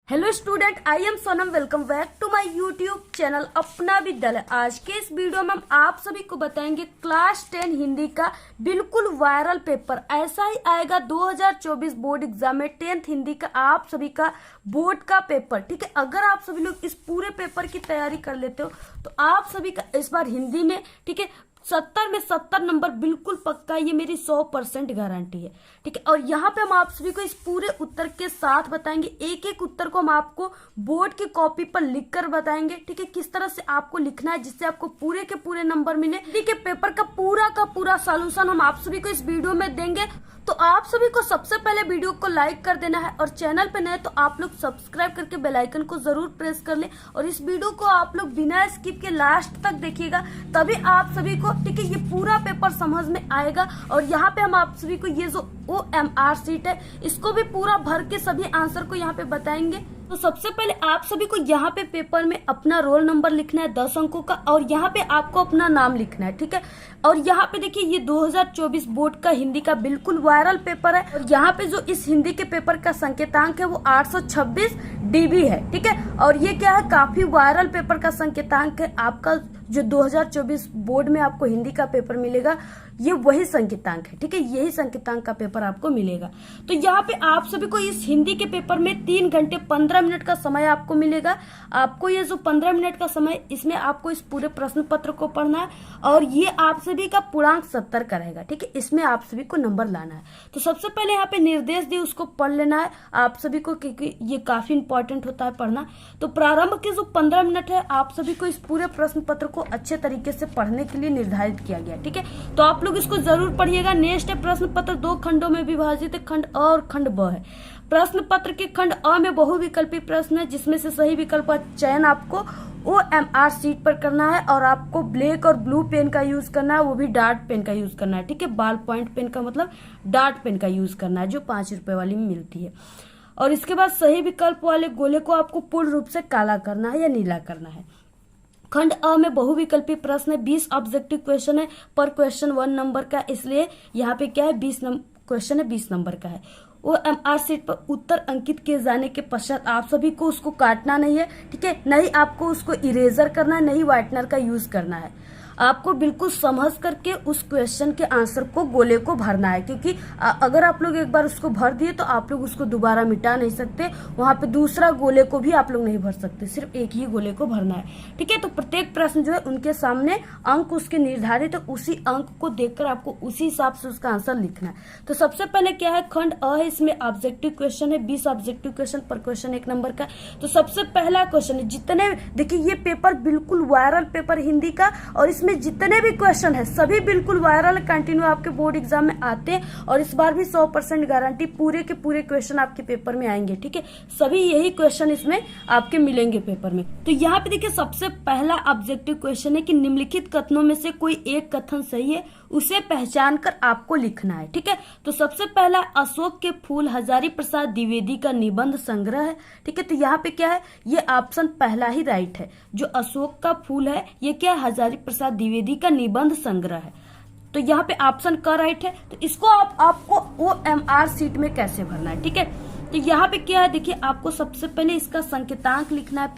Hello student, I am Sonam. Welcome back to my YouTube channel Apna Vidyalaya. आज के इस video में हम आप सभी को बताएंगे क्लास 10 हिंदी का बिल्कुल वायरल पेपर ऐसा ही आएगा 2024 बोर्ड एग्जाम में 10th हिंदी का आप सभी का बोर्ड का पेपर। ठीक है, अगर आप सभी लोग इस पूरे पेपर की तैयारी कर लेते हो तो आप सभी का इस बार हिंदी में, ठीक है, 70 में 70 नंबर बिल्कुल पक्का, ये मेरी 100% गारंटी है। ठीक है, और यहाँ पे हम आप सभी को इस पूरे उत्तर के साथ बताएंगे, एक एक उत्तर को हम आपको बोर्ड की कॉपी पर लिखकर बताएंगे। ठीक है, किस तरह से आपको लिखना है जिससे आपको पूरे के पूरे नंबर मिले। हिंदी के पेपर का पूरा सॉल्यूशन हम आप सभी को इस वीडियो में देंगे। तो आप सभी को सबसे पहले वीडियो को लाइक कर देना है और चैनल पे नए तो आप लोग सब्सक्राइब करके बेल आइकन को जरूर प्रेस कर लें और इस वीडियो को आप लोग बिना स्किप के लास्ट तक देखिएगा, तभी आप सभी को, ठीक है, ये पूरा पेपर समझ में आएगा। और यहाँ पे हम आप सभी को ये जो OMR शीट है इसको भी पूरा भर के सभी आंसर को यहाँ पे बताएंगे। तो सबसे पहले आप सभी को यहाँ पे पेपर में अपना रोल नंबर लिखना है 10 अंकों का और यहाँ पे आपको अपना नाम लिखना है। ठीक है, और यहाँ पे देखिए ये 2024 बोर्ड का हिंदी का बिल्कुल वायरल पेपर है और यहाँ पे जो इस हिंदी के पेपर का संकेतांक है वो 826 DB है। ठीक है, और ये क्या है, काफी वायरल पेपर का संकेतांक है। आपका जो 2024 बोर्ड में आपको हिंदी का पेपर मिलेगा ये वही संकेतांक है। ठीक है, यही संकेतांक का पेपर आपको मिलेगा। तो यहाँ पे आप सभी को इस हिंदी के पेपर में 3 घंटे 15 मिनट का समय आपको मिलेगा। आपको ये जो 15 मिनट का समय, इसमें आपको इस पूरे प्रश्न पत्र को पढ़ना है और ये आप सभी का पूर्णांक 70 का रहेगा। ठीक है, इसमें आप सभी को नंबर लाना है। तो सबसे पहले यहाँ पे निर्देश दिए उसको पढ़ लेना है आप सभी को, क्योंकि ये काफी इंपॉर्टेंट होता है पढ़ना। तो प्रारंभ के जो 15 मिनट है आप सभी को इस पूरे प्रश्न पत्र को अच्छे तरीके से पढ़ने के लिए निर्धारित किया गया। ठीक है, तो आप लोग इसको जरूर पढ़िएगा। नेक्स्ट है प्रश्न पत्र 2 खंडों में विभाजित है, खंड अ और खंड ब है। प्रश्न पत्र के खंड अ में बहुविकल्पी प्रश्न है जिसमें से सही विकल्प का चयन आपको OMR शीट पर करना है और आपको ब्लैक और ब्लू पेन का यूज करना है, वो भी डार्ट पेन का यूज करना है। ठीक है, बॉल पॉइंट पेन का मतलब डार्ट पेन का यूज करना है जो 5 रुपए वाली में मिलती है। और इसके बाद सही विकल्प वाले गोले को आपको पूर्ण रूप से काला करना है या नीला करना है। खंड अ में बहुविकल्पी प्रश्न है, 20 ऑब्जेक्टिव क्वेश्चन है, पर क्वेश्चन 1 नंबर का, इसलिए यहाँ पे क्या है 20 क्वेश्चन है 20 नंबर का है। OMR शीट पर उत्तर अंकित किए जाने के पश्चात आप सभी को उसको काटना नहीं है। ठीक है, नहीं आपको उसको इरेजर करना है, नहीं व्हाइटनर का यूज करना है। आपको बिल्कुल समझ करके उस क्वेश्चन के आंसर को गोले को भरना है, क्योंकि अगर आप लोग एक बार उसको भर दिए तो आप लोग उसको दोबारा मिटा नहीं सकते, वहां पे दूसरा गोले को भी आप लोग नहीं भर सकते, सिर्फ एक ही गोले को भरना है। ठीक है, तो प्रत्येक प्रश्न जो है उनके सामने अंक उसके निर्धारित है, उसी अंक को देखकर आपको उसी हिसाब से उसका आंसर लिखना है। तो सबसे पहले क्या है, खंड अ है, इसमें ऑब्जेक्टिव क्वेश्चन है, 20 ऑब्जेक्टिव क्वेश्चन, पर क्वेश्चन 1 नंबर का। तो सबसे पहला क्वेश्चन है, जितने, देखिए ये पेपर बिल्कुल वायरल पेपर हिंदी का और इसमें जितने भी क्वेश्चन है सभी बिल्कुल वायरल कंटिन्यू आपके बोर्ड एग्जाम में आते हैं और इस बार भी 100% गारंटी, पूरे के पूरे क्वेश्चन आपके पेपर में आएंगे। ठीक है, सभी यही क्वेश्चन इसमें आपके मिलेंगे पेपर में। तो यहाँ पे देखिए सबसे पहला ऑब्जेक्टिव क्वेश्चन है कि निम्नलिखित कथनों में से कोई एक कथन सही है, उसे पहचान कर आपको लिखना है। ठीक है, तो सबसे पहला अशोक के फूल हजारी प्रसाद द्विवेदी का निबंध संग्रह है। ठीक है, तो यहाँ पे क्या है, ये ऑप्शन पहला ही राइट है। जो अशोक का फूल है ये क्या है, हजारी प्रसाद द्विवेदी का निबंध संग्रह है। तो यहाँ पे ऑप्शन का राइट है। तो इसको आपको OMR शीट में कैसे भरना है। ठीक है, तो यहाँ पे क्या है, देखिए आपको सबसे पहले इसका संकेतांक लिखना है।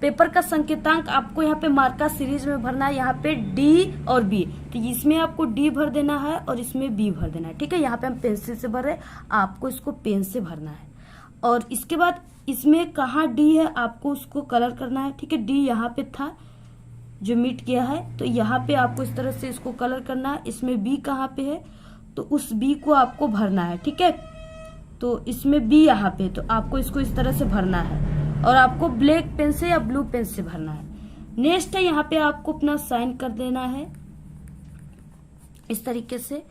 पेपर का संकेतांक आपको यहाँ पे मार्का सीरीज में भरना है, यहाँ पे D और B। तो इसमें आपको D भर देना है और इसमें B भर देना है। ठीक है, यहाँ पे हम पेंसिल से भर रहे हैं, आपको इसको पेन से भरना है। और इसके बाद इसमें कहाँ D है आपको उसको कलर करना है। ठीक है, D यहाँ पे था जो मिट किया है, तो यहाँ पे आपको इस तरह से इसको कलर करना है। इसमें B कहाँ पे है तो उस B को आपको भरना है। ठीक है, तो इसमें B यहाँ पे, तो आपको इसको इस तरह से भरना है और आपको ब्लैक पेन से या ब्लू पेन से भरना है। नेक्स्ट है, यहाँ पे आपको अपना साइन कर देना है इस तरीके से।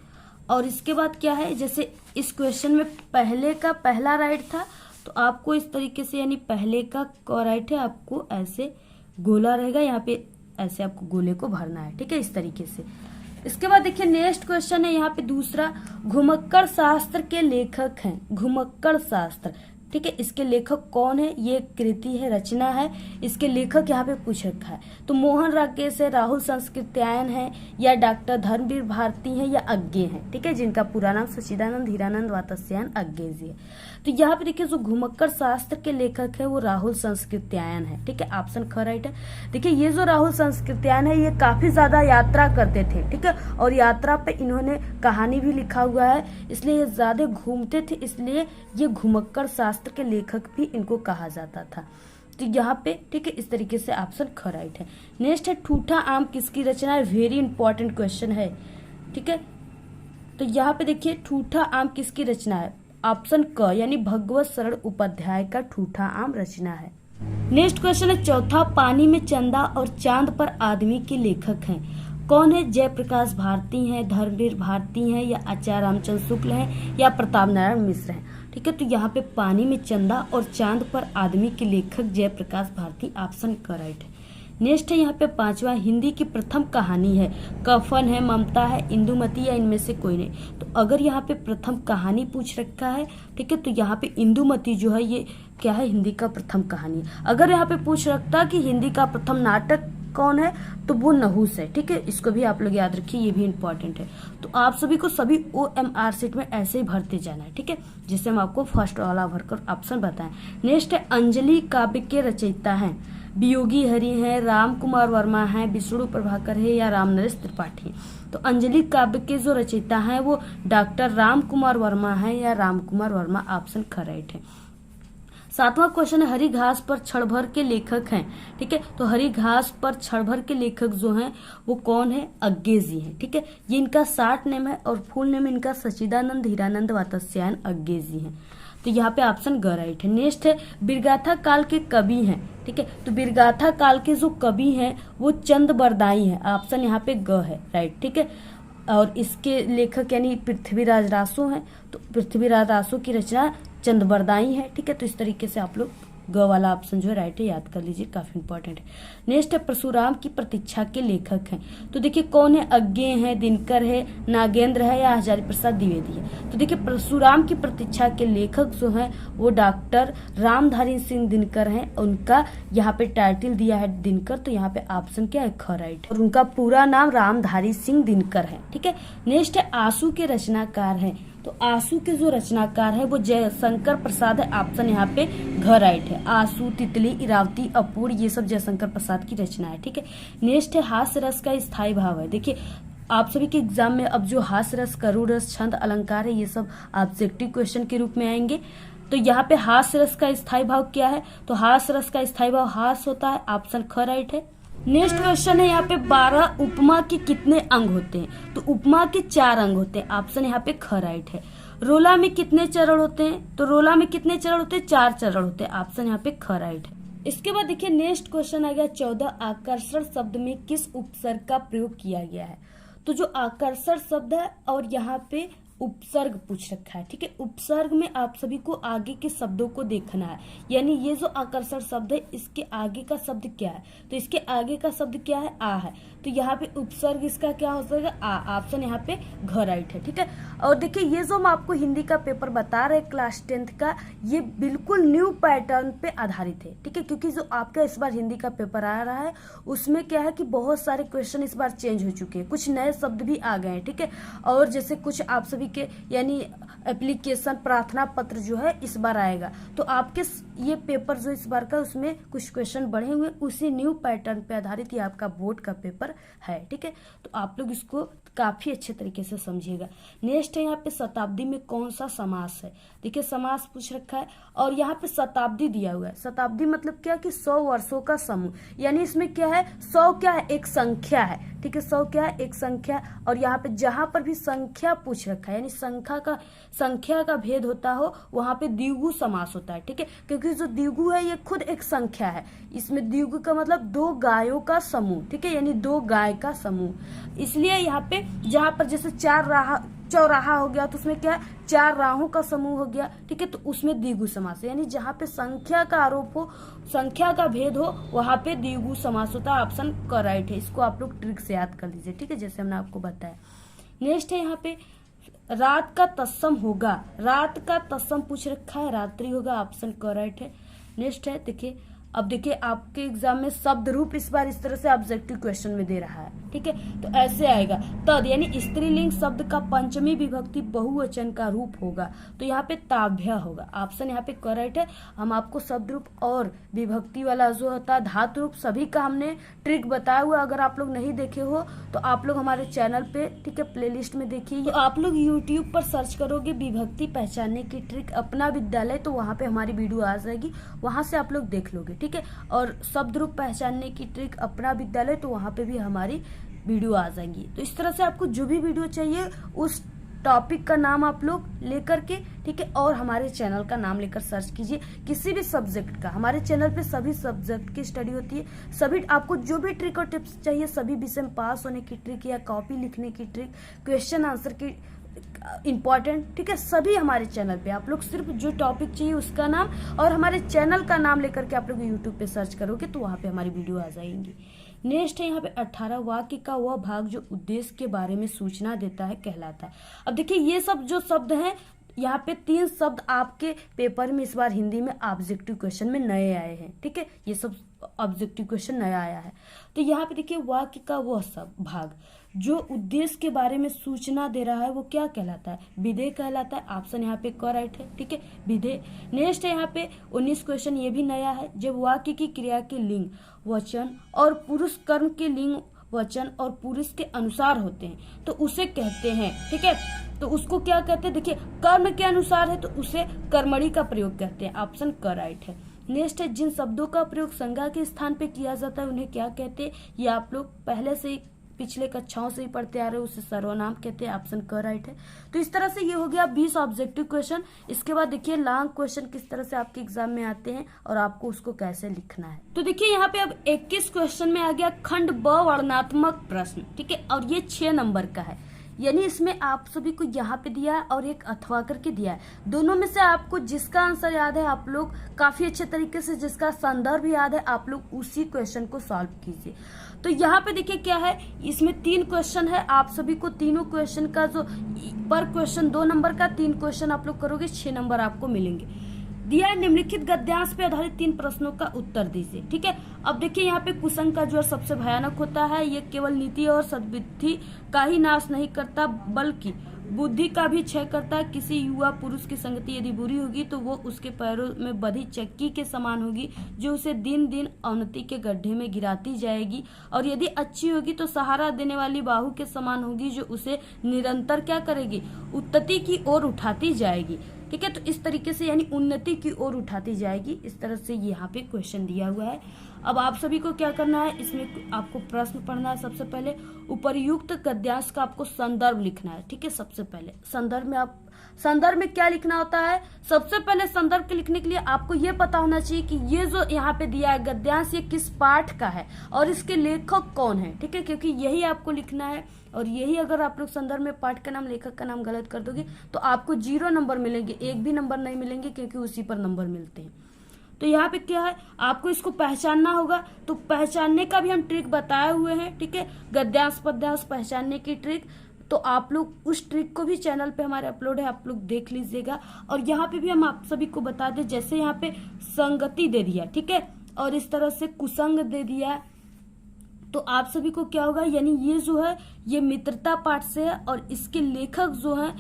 और इसके बाद क्या है, जैसे इस क्वेश्चन में पहले का पहला राइट था तो आपको इस तरीके से, यानी पहले का राइट है, आपको ऐसे गोला रहेगा, यहाँ पे ऐसे आपको गोले को भरना है। ठीक है, इस तरीके से। इसके बाद देखिए नेक्स्ट क्वेश्चन है यहाँ पे दूसरा, घुमक्कड़ शास्त्र के लेखक हैं। घुमक्कड़ शास्त्र ठीक है, इसके लेखक कौन है, ये कृति है, रचना है, इसके लेखक यहाँ पे पूछ रखा है। तो मोहन राकेश है, राहुल संस्कृत्यायन है, या डॉक्टर धर्मवीर भारती है, या अज्ञे है। ठीक है, जिनका पूरा नाम सच्चिदानंद हीरानंद वात्स्यायन अज्ञे जी है। तो यहाँ पे देखिए जो घुमक्कड़ शास्त्र के लेखक है वो राहुल संस्कृत्यायन है। ठीक है, ऑप्शन ख राइट है। देखिए ये जो राहुल संस्कृत्यायन है ये काफी ज्यादा यात्रा करते थे। ठीक है, और यात्रा पे इन्होंने कहानी भी लिखा हुआ है, इसलिए ये ज्यादा घूमते थे, इसलिए ये घुमक्कड़ शास्त्र के लेखक भी इनको कहा जाता था। तो यहाँ पे ठीक है इस तरीके से ऑप्शन ख राइट है। नेक्स्ट है ठूठा आम किसकी रचना है, वेरी इंपॉर्टेंट क्वेश्चन है। ठीक है, तो यहाँ पे देखिए ठूठा आम किसकी रचना है, ऑप्शन क यानी भगवत शरण उपाध्याय का ठूठा आम रचना है। नेक्स्ट क्वेश्चन है चौथा, पानी में चंदा और चांद पर आदमी के लेखक हैं, कौन है, जयप्रकाश भारती हैं, धर्मवीर भारती हैं, या आचार्य रामचंद्र शुक्ल हैं, या प्रताप नारायण मिश्र हैं। ठीक है, तो यहाँ पे पानी में चंदा और चांद पर आदमी के लेखक जयप्रकाश भारती, ऑप्शन क राइट है। नेक्स्ट है यहाँ पे पांचवा, हिंदी की प्रथम कहानी है, कफन है, ममता है, इंदुमती, या इनमें से कोई नहीं। तो अगर यहाँ पे प्रथम कहानी पूछ रखा है, ठीक है, तो यहाँ पे इंदुमती जो है ये क्या है, हिंदी का प्रथम कहानी है। अगर यहाँ पे पूछ रखता कि हिंदी का प्रथम नाटक कौन है, तो वो नहुस है। ठीक है, इसको भी आप लोग याद रखिए, ये भी इंपॉर्टेंट है। तो आप सभी को सभी OMR सेट में ऐसे ही भरते जाना है। ठीक है, जिससे हम आपको फर्स्ट वाला भरकर ऑप्शन बताएं। नेक्स्ट है अंजलि काव्य के रचयिता हैं, वियोगी हरि हैं, राम कुमार वर्मा हैं, विष्णु प्रभाकर है, या राम नरेश त्रिपाठी। तो अंजलि काव्य के जो रचयिता हैं वो डॉक्टर राम कुमार वर्मा हैं, या राम कुमार वर्मा, ऑप्शन ख राइट है। सातवां क्वेश्चन है हरी घास पर क्षण भर के लेखक हैं। ठीक है, तो हरी घास पर क्षण भर के लेखक जो हैं वो कौन है, अज्ञे जी हैं। ठीक है, ये इनका शार्ट नेम है और फुल नेम इनका सच्चिदानंद हीरानंद वात्स्यायन अज्ञे जी हैं। तो यहाँ पे ऑप्शन ग राइट है। नेक्स्ट है बिरगाथा काल के कवि हैं। ठीक है, तो बिरगाथा काल के जो कवि हैं वो चंद बरदाई हैं, ऑप्शन यहाँ पे ग है राइट। ठीक है, और इसके लेखक यानी पृथ्वीराज रासो हैं। तो पृथ्वीराज रासो की रचना चंद बरदाई है। ठीक है, तो इस तरीके से आप लोग ग वाला ऑप्शन जो है राइट है, याद कर लीजिए, काफी इंपॉर्टेंट है। नेक्स्ट है परशुराम की प्रतीक्षा के लेखक हैं। तो देखिए कौन है, अज्ञे हैं, दिनकर है, नागेंद्र है, या हजारी प्रसाद द्विवेदी है। तो देखिए परशुराम की प्रतीक्षा के लेखक जो हैं वो डॉक्टर रामधारी सिंह दिनकर हैं। उनका यहाँ पे टाइटल दिया है दिनकर, तो यहाँ पे ऑप्शन क्या है, ख राइट। और उनका पूरा नाम रामधारी सिंह दिनकर है। ठीक है, नेक्स्ट है आंसू के रचनाकार हैं। तो आंसू के जो रचनाकार है वो जयशंकर प्रसाद है, ऑप्शन यहाँ पे घ राइट है। आंसू, तितली, इरावती, अपूर्ण, ये सब जयशंकर प्रसाद की रचना है। ठीक है, नेक्स्ट है हास्य रस का स्थायी भाव है। देखिए आप सभी के एग्जाम में अब जो हास्य रस, करुण रस, छंद, अलंकार है, ये सब ऑब्जेक्टिव क्वेश्चन के रूप में आएंगे। तो यहाँ पे हास्य रस का स्थायी भाव क्या है, तो हास्य रस का स्थायी भाव हास होता है, ऑप्शन ख राइट है। नेक्स्ट क्वेश्चन है यहाँ पे 12 उपमा के कितने अंग होते हैं, तो उपमा के 4 अंग होते हैं, ऑप्शन यहाँ पे ख राइट है। रोला में कितने चरण होते हैं, तो रोला में कितने चरण होते हैं, 4 चरण होते हैं, ऑप्शन यहाँ पे ख राइट है। इसके बाद देखिए नेक्स्ट क्वेश्चन आ गया 14, आकर्षण शब्द में किस उपसर्ग का प्रयोग किया गया है। तो जो आकर्षण शब्द है और यहाँ पे उपसर्ग पूछ रखा है। ठीक है, उपसर्ग में आप सभी को आगे के शब्दों को देखना है, यानी ये जो आकर्षण शब्द है इसके आगे का शब्द क्या है, तो इसके आगे का शब्द क्या है, आ है। तो यहाँ पे उपसर्ग इसका क्या हो जाएगा, आ, ऑप्शन यहाँ पे घ राइट है। ठीक है, और देखिए ये जो हम आपको हिंदी का पेपर बता रहे हैं क्लास 10th का, ये बिल्कुल न्यू पैटर्न पे आधारित है। ठीक है, क्योंकि जो आपका इस बार हिंदी का पेपर आ रहा है उसमें क्या है कि बहुत सारे क्वेश्चन इस बार चेंज हो चुके हैं, कुछ नए शब्द भी आ गए हैं। ठीक है, और जैसे कुछ आप सभी के यानी एप्लीकेशन प्रार्थना पत्र जो है इस बार आएगा, तो आपके ये पेपर जो इस बार का उसमें कुछ क्वेश्चन बढ़े हुए, उसी न्यू पैटर्न पे आधारित ये आपका बोर्ड का पेपर है। ठीक है, तो आप लोग इसको काफी अच्छे तरीके से समझिएगा। नेक्स्ट है यहाँ पे शताब्दी में कौन सा समास है। देखिए समास पूछ रखा है और यहाँ पे शताब्दी दिया हुआ है। शताब्दी मतलब क्या कि 100 वर्षों का समूह, यानी इसमें क्या है, 100 क्या है, एक संख्या है। ठीक है, 100 क्या है, एक संख्या। और यहाँ पे जहां पर भी संख्या पूछ रखा है यानी संख्या का भेद होता हो वहां पे द्विगु समास होता है। ठीक है, क्योंकि जो द्विगु है ये खुद एक संख्या है, इसमें द्विगु का मतलब 2 गायों का समूह। ठीक है, यानी 2 गाय का समूह, इसलिए यहाँ पे जहां पर जैसे चौराहा हो गया तो उसमें क्या है, 4 राहों का समूह हो गया। ठीक है, तो उसमें द्विगु समास है, यानी जहां पे संख्या का आरोप हो, संख्या का भेद हो, वहां पे द्विगु समास होता है। ऑप्शन करेक्ट है, इसको आप लोग ट्रिक से याद कर लीजिए। ठीक है, जैसे हमने आपको बताया। नेक्स्ट है यहाँ पे रात का तत्सम होगा, रात का तत्सम पूछ रखा है, रात्रि होगा, ऑप्शन करेक्ट है। नेक्स्ट है, देखिए अब देखिए आपके एग्जाम में शब्द रूप इस बार इस तरह से ऑब्जेक्टिव क्वेश्चन में दे रहा है, ठीक है। तो ऐसे आएगा तद यानी स्त्रीलिंग शब्द का पंचमी विभक्ति बहुवचन का रूप होगा, तो यहाँ पे ताभ्य होगा, ऑप्शन यहाँ पे करेक्ट है। हम आपको शब्द रूप और विभक्ति वाला जो होता है धातु रूप सभी का हमने ट्रिक बताया हुआ, अगर आप लोग नहीं देखे हो तो आप लोग हमारे चैनल पे, ठीक है, प्लेलिस्ट में देखिए। तो आप लोग यूट्यूब पर सर्च करोगे विभक्ति पहचानने की ट्रिक अपना विद्यालय, तो वहाँ पे हमारी वीडियो आ जाएगी, वहां से आप लोग देख लोगे, ठीक है। और शब्द रूप पहचानने की ट्रिक अपना विद्यालय, तो वहां पे भी हमारी वीडियो आ जाएंगी। तो इस तरह से आपको जो भी वीडियो चाहिए उस टॉपिक का नाम आप लोग लेकर के, ठीक है, और हमारे चैनल का नाम लेकर सर्च कीजिए किसी भी सब्जेक्ट का। हमारे चैनल पे सभी सब्जेक्ट की स्टडी होती है, सभी आपको जो भी ट्रिक और टिप्स चाहिए, सभी विषय में पास होने की ट्रिक या कॉपी लिखने की ट्रिक, क्वेश्चन आंसर की इंपॉर्टेंट, ठीक है, सभी हमारे चैनल पे। आप लोग सिर्फ जो टॉपिक चाहिए उसका नाम और हमारे चैनल का नाम लेकर के आप लोग यूट्यूब पे सर्च करोगे तो वहां पे हमारी वीडियो आ जाएंगी। नेक्स्ट है यहाँ पे 18 वाक्य का वह भाग जो उद्देश्य के बारे में सूचना देता है कहलाता है। अब देखिए ये सब जो शब्द हैं, यहाँ पे 3 शब्द आपके पेपर में इस बार हिंदी में ऑब्जेक्टिव क्वेश्चन में नए आए हैं, ठीक है, ये सब ऑब्जेक्टिव क्वेश्चन नया आया है। तो यहाँ पे देखिए वाक्य का वह सब भाग जो उद्देश्य के बारे में सूचना दे रहा है वो क्या कहलाता है, विधेय कहलाता है, ऑप्शन यहाँ पे करेक्ट है, ठीक है, विधेय। नेक्स्ट है यहाँ पे 19 क्वेश्चन, ये भी नया है, जब वाक्य की क्रिया के लिंग वचन और पुरुष कर्म के लिंग वचन और पुरुष के अनुसार होते हैं तो उसे कहते हैं, ठीक है, तो उसको क्या कहते हैं, देखिए कर्म के अनुसार है तो उसे कर्मणि का प्रयोग कहते हैं, ऑप्शन करेक्ट है। नेक्स्ट है जिन शब्दों का प्रयोग संज्ञा के स्थान पे किया जाता है उन्हें क्या कहते हैं, ये आप लोग पहले से ही पिछले कक्षाओं से ही पढ़ते आ रहे हो, उसे सर्वनाम कहते हैं, ऑप्शन करेक्ट है। तो इस तरह से ये हो गया 20 ऑब्जेक्टिव क्वेश्चन। इसके बाद देखिए लॉन्ग क्वेश्चन किस तरह से आपके एग्जाम में आते हैं और आपको उसको कैसे लिखना है। तो देखिए यहाँ पे अब 21 क्वेश्चन में आ गया खंड ब वर्णनात्मक प्रश्न, ठीक है, और ये 6 नंबर का है, यानी इसमें आप सभी को यहाँ पे दिया है और एक अथवा करके दिया है। दोनों में से आपको जिसका आंसर याद है आप लोग काफी अच्छे तरीके से, जिसका संदर्भ याद है आप लोग उसी क्वेश्चन को सॉल्व कीजिए। तो यहाँ पे देखिए क्या है, इसमें 3 क्वेश्चन है, आप सभी को तीनों क्वेश्चन का जो पर क्वेश्चन 2 नंबर का 3 क्वेश्चन आप लोग करोगे 6 नंबर आपको मिलेंगे। दिया निम्नलिखित गद्यांश पे आधारित 3 प्रश्नों का उत्तर दीजिए, ठीक है। अब देखिए यहाँ पे कुसंग का ज्वर सबसे भयानक होता है, ये केवल नीति और सद्बुद्धि का ही नाश नहीं करता बल्कि बुद्धि का भी क्षय करता है। किसी युवा पुरुष की संगति यदि बुरी होगी तो वो उसके पैरों में बधी चक्की के समान होगी जो उसे दिन दिन अवनति के गड्ढे में गिराती जाएगी, और यदि अच्छी होगी तो सहारा देने वाली बाहु के समान होगी जो उसे निरंतर क्या करेगी, उन्नति की ओर उठाती जाएगी, ठीक है। तो इस तरीके से यानी उन्नति की ओर उठाती जाएगी, इस तरह से यहाँ पे क्वेश्चन दिया हुआ है। अब आप सभी को क्या करना है, इसमें आपको प्रश्न पढ़ना है। सबसे पहले उपर्युक्त गद्यांश का आपको संदर्भ लिखना है, ठीक है। सबसे पहले संदर्भ में क्या लिखना होता है, सबसे पहले संदर्भ के लिखने के लिए आपको ये पता होना चाहिए कि ये जो यहाँ पे दिया है गद्यांश ये किस पाठ का है और इसके लेखक कौन है, ठीक है, क्योंकि यही आपको लिखना है। और यही अगर आप लोग संदर्भ में पाठ का नाम लेखक का नाम गलत कर दोगे तो आपको 0 नंबर मिलेंगे, 1 भी नंबर नहीं मिलेंगे, क्योंकि उसी पर नंबर मिलते हैं। तो यहाँ पे क्या है, आपको इसको पहचानना होगा, तो पहचानने का भी हम ट्रिक बताए हुए हैं, ठीक है, गद्यांश पद्यांश पहचानने की ट्रिक। तो आप लोग उस ट्रिक को भी चैनल पे हमारे अपलोड है, आप लोग देख लीजिएगा। और यहाँ पे भी हम आप सभी को बता दें, जैसे यहाँ पे संगति दे दिया, ठीक है, और इस तरह से कुसंग दे दिया, तो आप सभी को क्या होगा, यानी ये जो है ये मित्रता पाठ से है और इसके लेखक जो है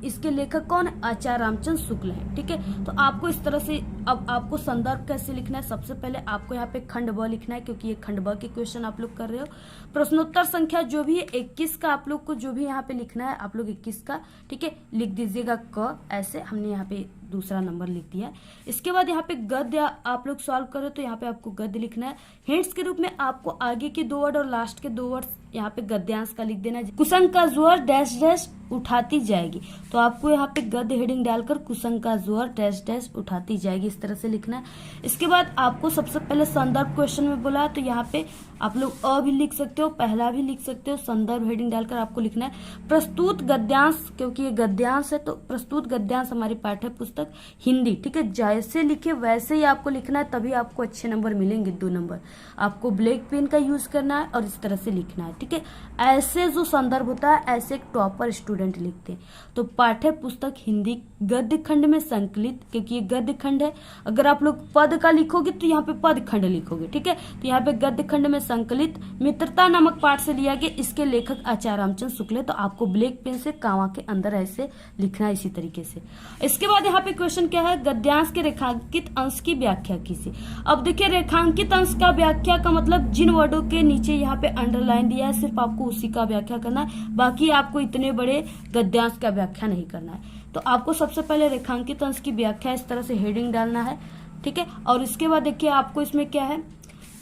इसके लेखक कौन है, आचार्य रामचंद्र शुक्ल है, ठीक है। तो आपको इस तरह से अब आपको संदर्भ कैसे लिखना है, सबसे पहले आपको यहाँ पे खंड ब लिखना है, क्योंकि ये खंड ब के क्वेश्चन आप लोग कर रहे हो। प्रश्नोत्तर संख्या जो भी है 21 का आप लोग को जो भी यहाँ पे लिखना है आप लोग 21 का, ठीक है, लिख दीजिएगा क, ऐसे हमने यहाँ पे दूसरा नंबर लिख दिया। इसके बाद यहाँ पे गद्य आप लोग सॉल्व करो तो यहाँ पे आपको गद्य लिखना है। हिंट्स के रूप में आपको आगे के 2 वर्ड और लास्ट के 2 वर्ड यहाँ पे गद्यांश का लिख देना है। कुसंग का जोर डैश डैश उठाती जाएगी, तो आपको यहाँ पे गद्य हेडिंग डालकर कुसंग का जोर डैश डैश उठाती जाएगी, इस तरह से लिखना है। इसके बाद आपको सबसे पहले संदर्भ क्वेश्चन में बोला, तो यहाँ पे आप लोग अ भी लिख सकते हो, पहला भी लिख सकते हो, संदर्भ हेडिंग डालकर आपको लिखना है प्रस्तुत गद्यांश, क्योंकि ये गद्यांश है तो प्रस्तुत गद्यांश हमारी पाठ्य पुस्तक हिंदी, ठीक है, जैसे लिखे वैसे ही आपको लिखना है, तभी आपको अच्छे नंबर मिलेंगे। 2 नंबर आपको ब्लैक पेन का यूज करना है और इस तरह से लिखना है। ठीक है। ऐसे जो संदर्भ होता है ऐसे एक टॉपर स्टूडेंट लिखते हैं। तो पाठ्य पुस्तक हिंदी गद्य खंड में संकलित, क्योंकि ये गद्य खंड है, अगर आप लोग पद का लिखोगे तो यहाँ पे पद खंड लिखोगे, ठीक है। तो यहाँ पे गद्य खंड में संकलित मित्रता नामक पाठ से लिया गया। इसके लेखक आचार्य रामचंद्र शुक्ल। तो आपको ब्लैक पेन से कामा के अंदर ऐसे लिखना है इसी तरीके से। इसके बाद यहाँ पे क्वेश्चन क्या है, गद्यांश के रेखांकित अंश की व्याख्या कीजिए। अब देखिए रेखांकित अंश का व्याख्या का मतलब जिन वर्डों के नीचे यहाँ पे अंडरलाइन दिया है सिर्फ आपको उसी का व्याख्या करना है, बाकी आपको इतने बड़े गद्यांश का व्याख्या नहीं करना है। तो आपको सबसे पहले रेखांकित अंश की व्याख्या इस तरह से हेडिंग डालना है, ठीक है। और इसके बाद देखिए आपको इसमें क्या है,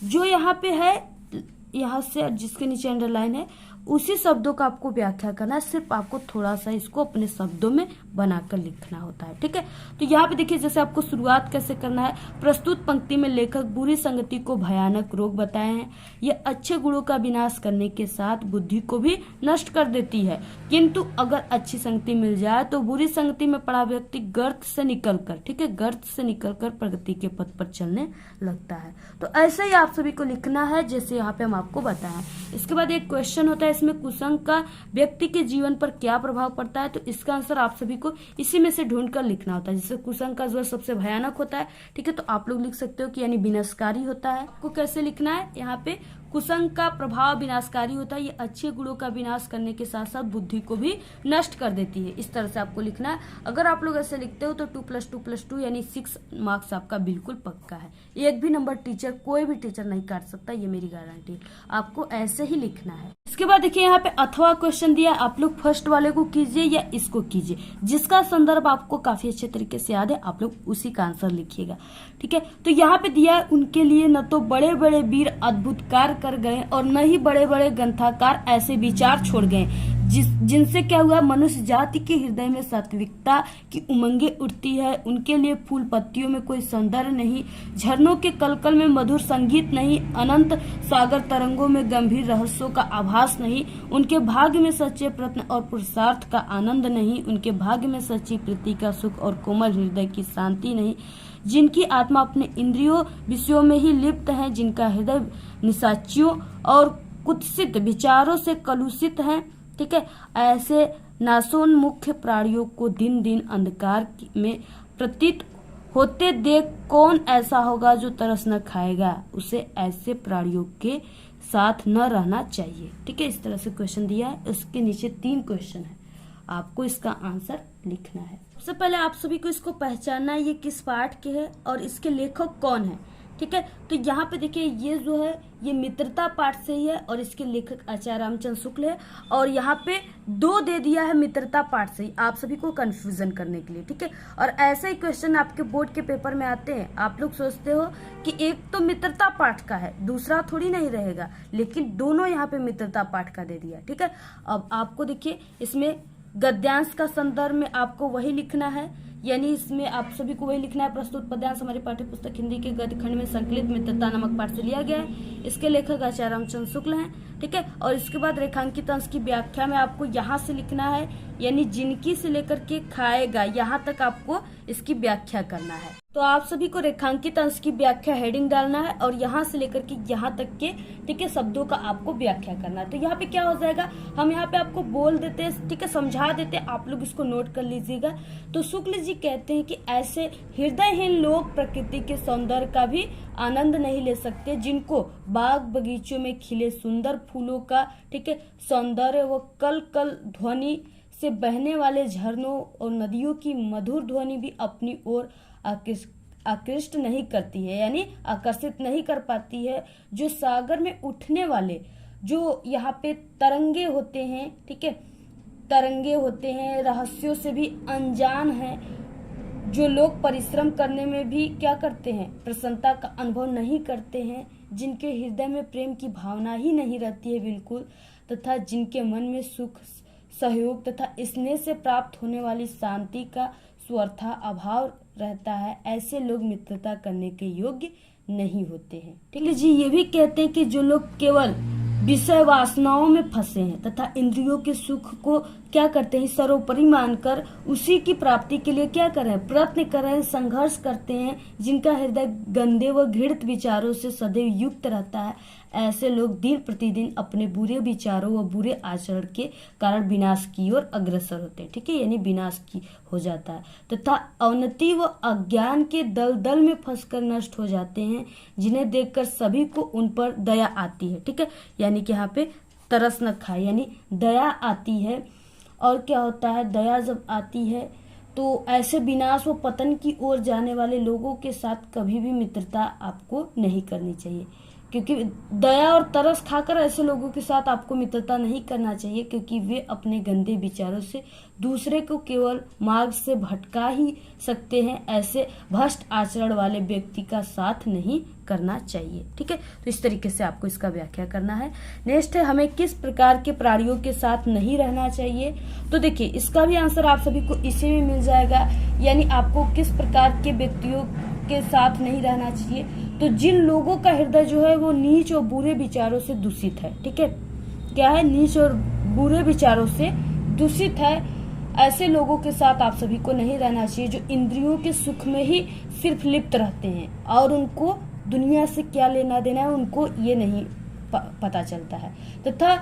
जो यहाँ पे है यहाँ से जिसके नीचे अंडरलाइन है उसी शब्दों का आपको व्याख्या करना है। सिर्फ आपको थोड़ा सा इसको अपने शब्दों में बनाकर लिखना होता है, ठीक है। तो यहाँ पे देखिए जैसे आपको शुरुआत कैसे करना है, प्रस्तुत पंक्ति में लेखक बुरी संगति को भयानक रोग बताए हैं। यह अच्छे गुणों का विनाश करने के साथ बुद्धि को भी नष्ट कर देती है, किंतु अगर अच्छी संगति मिल जाए तो बुरी संगति में पड़ा व्यक्ति गर्त से निकलकर, ठीक है, गर्त से निकलकर प्रगति के पथ पर चलने लगता है। तो ऐसे ही आप सभी को लिखना है जैसे यहाँ पे हम आपको बताएं। इसके बाद एक क्वेश्चन होता है इसमें, कुसंग का व्यक्ति के जीवन पर क्या प्रभाव पड़ता है। तो इसका आंसर आप सभी को इसी में से ढूंढ कर लिखना होता है। जैसे कुसंग का जो सबसे भयानक होता है, ठीक है, तो आप लोग लिख सकते हो कि यानी विनाशकारी होता है। आपको कैसे लिखना है, यहाँ पे कुसंग का प्रभाव विनाशकारी होता है, ये अच्छे गुणों का विनाश करने के साथ साथ बुद्धि को भी नष्ट कर देती है। इस तरह से आपको लिखना है। अगर आप लोग ऐसे लिखते हो तो 2+2+2 यानी 6 मार्क्स आपका बिल्कुल पक्का है। एक भी नंबर टीचर, कोई भी टीचर नहीं काट सकता, ये मेरी गारंटी है। आपको ऐसे ही लिखना है। इसके बाद देखिए यहाँ पे अथवा क्वेश्चन दिया, आप लोग फर्स्ट वाले को कीजिए या इसको कीजिए, जिसका संदर्भ आपको काफी अच्छे तरीके से याद है आप लोग उसी का आंसर लिखिएगा, ठीक है। तो यहाँ पे दिया उनके लिए न तो बड़े बड़े वीर अद्भुत कार्य कर गए और न ही बड़े बड़े ग्रंथकार ऐसे विचार छोड़ गए जिनसे क्या हुआ, मनुष्य जाति के हृदय में सात्विकता की उमंगे उठती है। उनके लिए फूल पत्तियों में कोई सौंदर्य नहीं, झरनों के कलकल में मधुर संगीत नहीं, अनंत सागर तरंगों में गंभीर रहस्यों का आभास नहीं। उनके भाग्य में सच्चे प्रयत्न और पुरुषार्थ का आनंद नहीं। उनके भाग्य में सच्ची प्रीति का सुख और कोमल हृदय की शांति नहीं। जिनकी आत्मा अपने इंद्रियों विषयों में ही लिप्त है, जिनका हृदय निशाचियों और कुत्सित विचारों से कलुषित है, ठीक है। ऐसे नाशोन्मुख प्राणियों को दिन दिन अंधकार में प्रतीत होते देख कौन ऐसा होगा जो तरस न खाएगा। उसे ऐसे प्राणियों के साथ न रहना चाहिए, ठीक है। इस तरह से क्वेश्चन दिया है, इसके नीचे 3 क्वेश्चन है, आपको इसका आंसर लिखना है। सबसे पहले आप सभी को इसको पहचानना है ये किस पाठ के है और इसके लेखक कौन है, ठीक है। तो यहाँ पे देखिए ये जो है ये मित्रता पाठ से ही है और इसके लेखक आचार्य रामचंद्र शुक्ल है, और यहाँ पे 2 दे दिया है मित्रता पाठ से ही आप सभी को कंफ्यूजन करने के लिए, ठीक है। और ऐसे ही क्वेश्चन आपके बोर्ड के पेपर में आते हैं। आप लोग सोचते हो कि एक तो मित्रता पाठ का है दूसरा थोड़ी नहीं रहेगा, लेकिन दोनों यहाँ पे मित्रता पाठ का दे दिया, ठीक है। अब आपको देखिए इसमें गद्यांश का संदर्भ में आपको वही लिखना है, यानी इसमें आप सभी को वही लिखना है। प्रस्तुत पद्यांश हमारी पाठ्य पुस्तक हिंदी के गद्य खंड में संकलित मित्रता नामक पाठ से लिया गया है। इसके लेखक आचार्य रामचंद्र शुक्ल हैं, ठीक है। और इसके बाद रेखांकित अंश की व्याख्या में आपको यहाँ से लिखना है, यानी जिनकी से लेकर के खाएगा यहाँ तक आपको इसकी व्याख्या करना है। तो आप सभी को रेखांकित अंश की व्याख्या हेडिंग डालना है और यहाँ से लेकर के यहाँ तक के, ठीक है, शब्दों का आपको व्याख्या करना है। तो यहाँ पे क्या हो जाएगा, हम यहाँ पे आपको बोल देते हैं, ठीक है, समझा देते हैं, आप लोग इसको नोट कर लीजिएगा। तो शुक्ल जी कहते हैं कि ऐसे हृदयहीन लोग प्रकृति के सौंदर्य का भी आनंद नहीं ले सकते, जिनको बाग बगीचों में खिले सुंदर फूलों का, ठीक है, सौंदर्य व कल कल ध्वनि से बहने वाले झरनों और नदियों की मधुर ध्वनि भी अपनी ओर आकृष्ट नहीं करती है, यानी आकर्षित नहीं कर पाती है। जो सागर में उठने वाले जो यहाँ पे तरंगे होते हैं, ठीक है, तरंगे होते हैं, रहस्यों से भी अनजान हैं, जो लोग परिश्रम करने में भी क्या करते हैं, प्रसन्नता का अनुभव नहीं करते हैं, जिनके हृदय में प्रेम की भावना ही नहीं रहती है बिल्कुल, तथा जिनके मन में सुख सहयोग तथा स्नेह से प्राप्त होने वाली शांति का स्वथा अभाव रहता है, ऐसे लोग मित्रता करने के योग्य नहीं होते हैं, ठीक है जी। ये भी कहते हैं कि जो लोग केवल विषय वासनाओं में फंसे हैं तथा इंद्रियों के सुख को क्या करते हैं, सर्वोपरि मानकर उसी की प्राप्ति के लिए क्या कर रहे हैं, प्रयत्न कर रहे हैं, संघर्ष करते हैं, जिनका हृदय गंदे व घृणित विचारों से सदैव युक्त रहता है। ऐसे लोग दिन प्रतिदिन अपने बुरे विचारों व बुरे आचरण के कारण विनाश की ओर अग्रसर होते हैं। ठीक है, यानी विनाश की हो जाता है तथा अवनति व अज्ञान के दलदल में फंसकर नष्ट हो जाते हैं, जिन्हें देखकर सभी को उन पर दया आती है। ठीक है, यानी कि यहाँ पे तरस न खाए, यानी दया आती है। और क्या होता है, दया जब आती है तो ऐसे विनाश व पतन की ओर जाने वाले लोगों के साथ कभी भी मित्रता आपको नहीं करनी चाहिए, क्योंकि दया और तरस खाकर ऐसे लोगों के साथ आपको मित्रता नहीं करना चाहिए, क्योंकि वे अपने गंदे विचारों से दूसरे को केवल मार्ग से भटका ही सकते हैं। ऐसे भ्रष्ट आचरण वाले व्यक्ति का साथ नहीं करना चाहिए। ठीक है, तो इस तरीके से आपको इसका व्याख्या करना है। नेक्स्ट है, हमें किस प्रकार के प्राणियों के साथ नहीं रहना चाहिए। तो देखिए, इसका भी आंसर आप सभी को इसी में मिल जाएगा, यानी आपको किस प्रकार के व्यक्तियों के साथ नहीं रहना चाहिए। तो जिन लोगों का हृदय जो है वो नीच और बुरे विचारों से दूषित है। ठीक है, क्या है, नीच और बुरे विचारों से दूषित है, ऐसे लोगों के साथ आप सभी को नहीं रहना चाहिए, जो इंद्रियों के सुख में ही सिर्फ लिप्त रहते हैं और उनको दुनिया से क्या लेना देना है उनको ये नहीं पता चलता है, तथा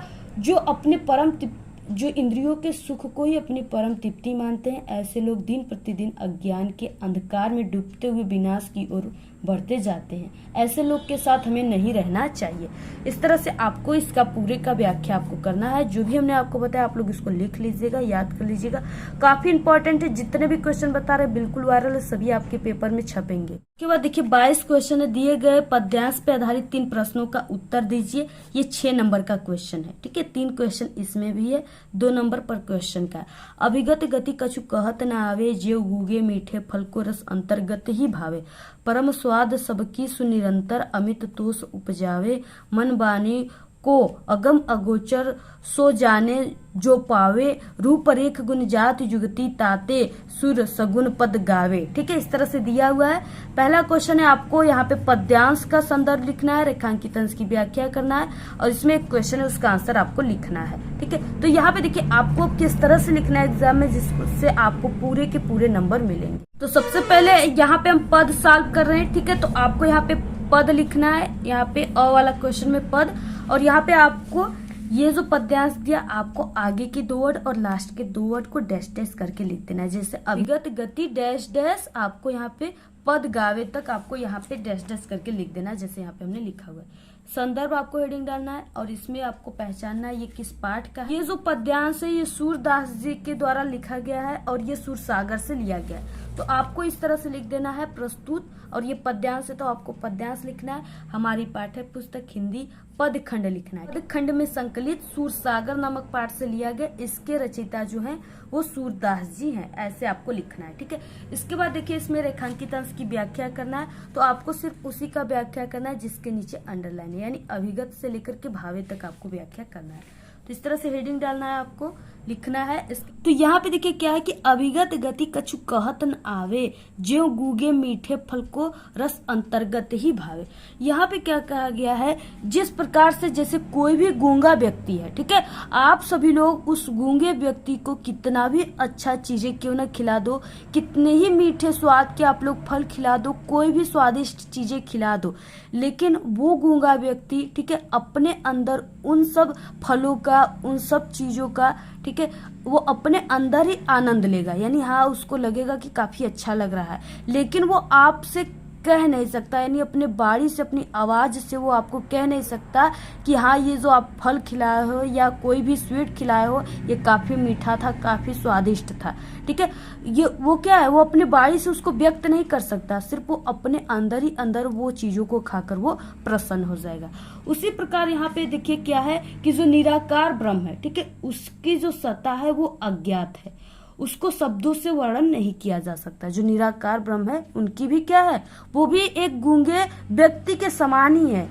जो इंद्रियों के सुख को ही अपनी परम तृप्ति मानते हैं। ऐसे लोग दिन प्रतिदिन अज्ञान के अंधकार में डूबते हुए विनाश की ओर बढ़ते जाते हैं। ऐसे लोग के साथ हमें नहीं रहना चाहिए। इस तरह से आपको इसका पूरे का व्याख्या आपको करना है। जो भी हमने आपको बताया आप लोग इसको लिख लीजिएगा, याद कर लीजिएगा, काफी इंपॉर्टेंट है। जितने भी क्वेश्चन बता रहे बिल्कुल वायरल है, सभी आपके पेपर में छपेंगे। उसके बाद देखिए 22 क्वेश्चन है, दिए गए पद्यांश पे आधारित 3 प्रश्नों का उत्तर दीजिए। ये 6 नंबर का क्वेश्चन है। ठीक है, 3 क्वेश्चन इसमें भी है, 2 नंबर पर क्वेश्चन का। अभिगत गति कछु कहत न आवे, जेव गूगे मीठे फल को रस अंतर्गत ही भावे। परम स्वाद सबकी सुनिरंतर, अमित तोष उपजावे। मन बानी को अगम अगोचर, सो जाने जो पावे। रूप रेख गुण जात युगति ताते, सुर सगुन पद गावे। ठीक है, इस तरह से दिया हुआ है। पहला क्वेश्चन है, आपको यहाँ पे पद्यांश का संदर्भ लिखना है, रेखांकित अंश की व्याख्या करना है, और इसमें एक क्वेश्चन है उसका आंसर आपको लिखना है। ठीक है, तो यहाँ पे देखिए आपको किस तरह से लिखना है एग्जाम में, जिससे आपको पूरे के पूरे नंबर मिलेंगे। तो सबसे पहले यहाँ पे हम पद सॉल्व कर रहे हैं। ठीक है, तो आपको यहाँ पे पद लिखना है, यहाँ पे अ वाला क्वेश्चन में पद, और यहाँ पे आपको ये जो पद्यांश दिया आपको आगे के 2 वर्ड और लास्ट के 2 वर्ड को डैश डैश करके लिख देना है। जैसे अभिगत गति डैश डैश, आपको यहाँ पे पद गावे तक आपको यहाँ पे डैश डैश करके लिख देना है, जैसे यहाँ पे हमने लिखा हुआ है। संदर्भ आपको हेडिंग डालना है और इसमें आपको पहचानना है ये किस पाठ का है। ये जो पद्यांश है ये सूरदास जी के द्वारा लिखा गया है और ये सूरसागर से लिया गया है। तो आपको इस तरह से लिख देना है प्रस्तुत, और ये पद्यांश है तो आपको पद्यांश लिखना है। हमारी पाठ्य पुस्तक हिंदी पद खंड लिखना है। पद खंड में संकलित सूरसागर नामक पाठ से लिया गया। इसके रचयिता जो हैं वो सूरदास जी हैं, ऐसे आपको लिखना है। ठीक है, इसके बाद देखिए इसमें रेखांकित अंश की व्याख्या करना है, तो आपको सिर्फ उसी का व्याख्या करना है जिसके नीचे अंडरलाइन है, यानी अभिगत से लेकर के भावे तक आपको व्याख्या करना है। तो इस तरह से हेडिंग डालना है, आपको लिखना है। तो यहाँ पे देखिए क्या है कि अभिगत गति कछु कहत न आवे, ज्यों गूगे मीठे फल को रस अंतर्गत ही भावे। यहाँ पे क्या कहा गया है, जिस प्रकार से जैसे कोई भी गूंगा व्यक्ति है, ठीक है, आप सभी लोग उस गूंगे व्यक्ति को कितना भी अच्छा चीजें क्यों न खिला दो, कितने ही मीठे स्वाद के आप लोग फल खिला दो, कोई भी स्वादिष्ट चीजें खिला दो, लेकिन वो गूंगा व्यक्ति, ठीक है, अपने अंदर उन सब फलों का, उन सब चीजों का, ठीक है, वो अपने अंदर ही आनंद लेगा। यानी हाँ, उसको लगेगा कि काफी अच्छा लग रहा है, लेकिन वो आपसे कह नहीं सकता, यानी अपने बाड़ी से, अपनी आवाज से वो आपको कह नहीं सकता कि हाँ ये जो आप फल खिलाए हो या कोई भी स्वीट खिलाए हो ये काफी मीठा था, काफी स्वादिष्ट था। ठीक है, ये वो क्या है, वो अपने बाड़ी से उसको व्यक्त नहीं कर सकता, सिर्फ वो अपने अंदर ही अंदर वो चीजों को खाकर वो प्रसन्न हो जाएगा। उसी प्रकार यहाँ पे देखिए क्या है कि जो निराकार ब्रह्म है, ठीक है, उसकी जो सत्ता है वो अज्ञात है, उसको शब्दों से वर्णन नहीं किया जा सकता। जो निराकार ब्रह्म है उनकी भी क्या है, वो भी एक गूंगे व्यक्ति के समान ही है,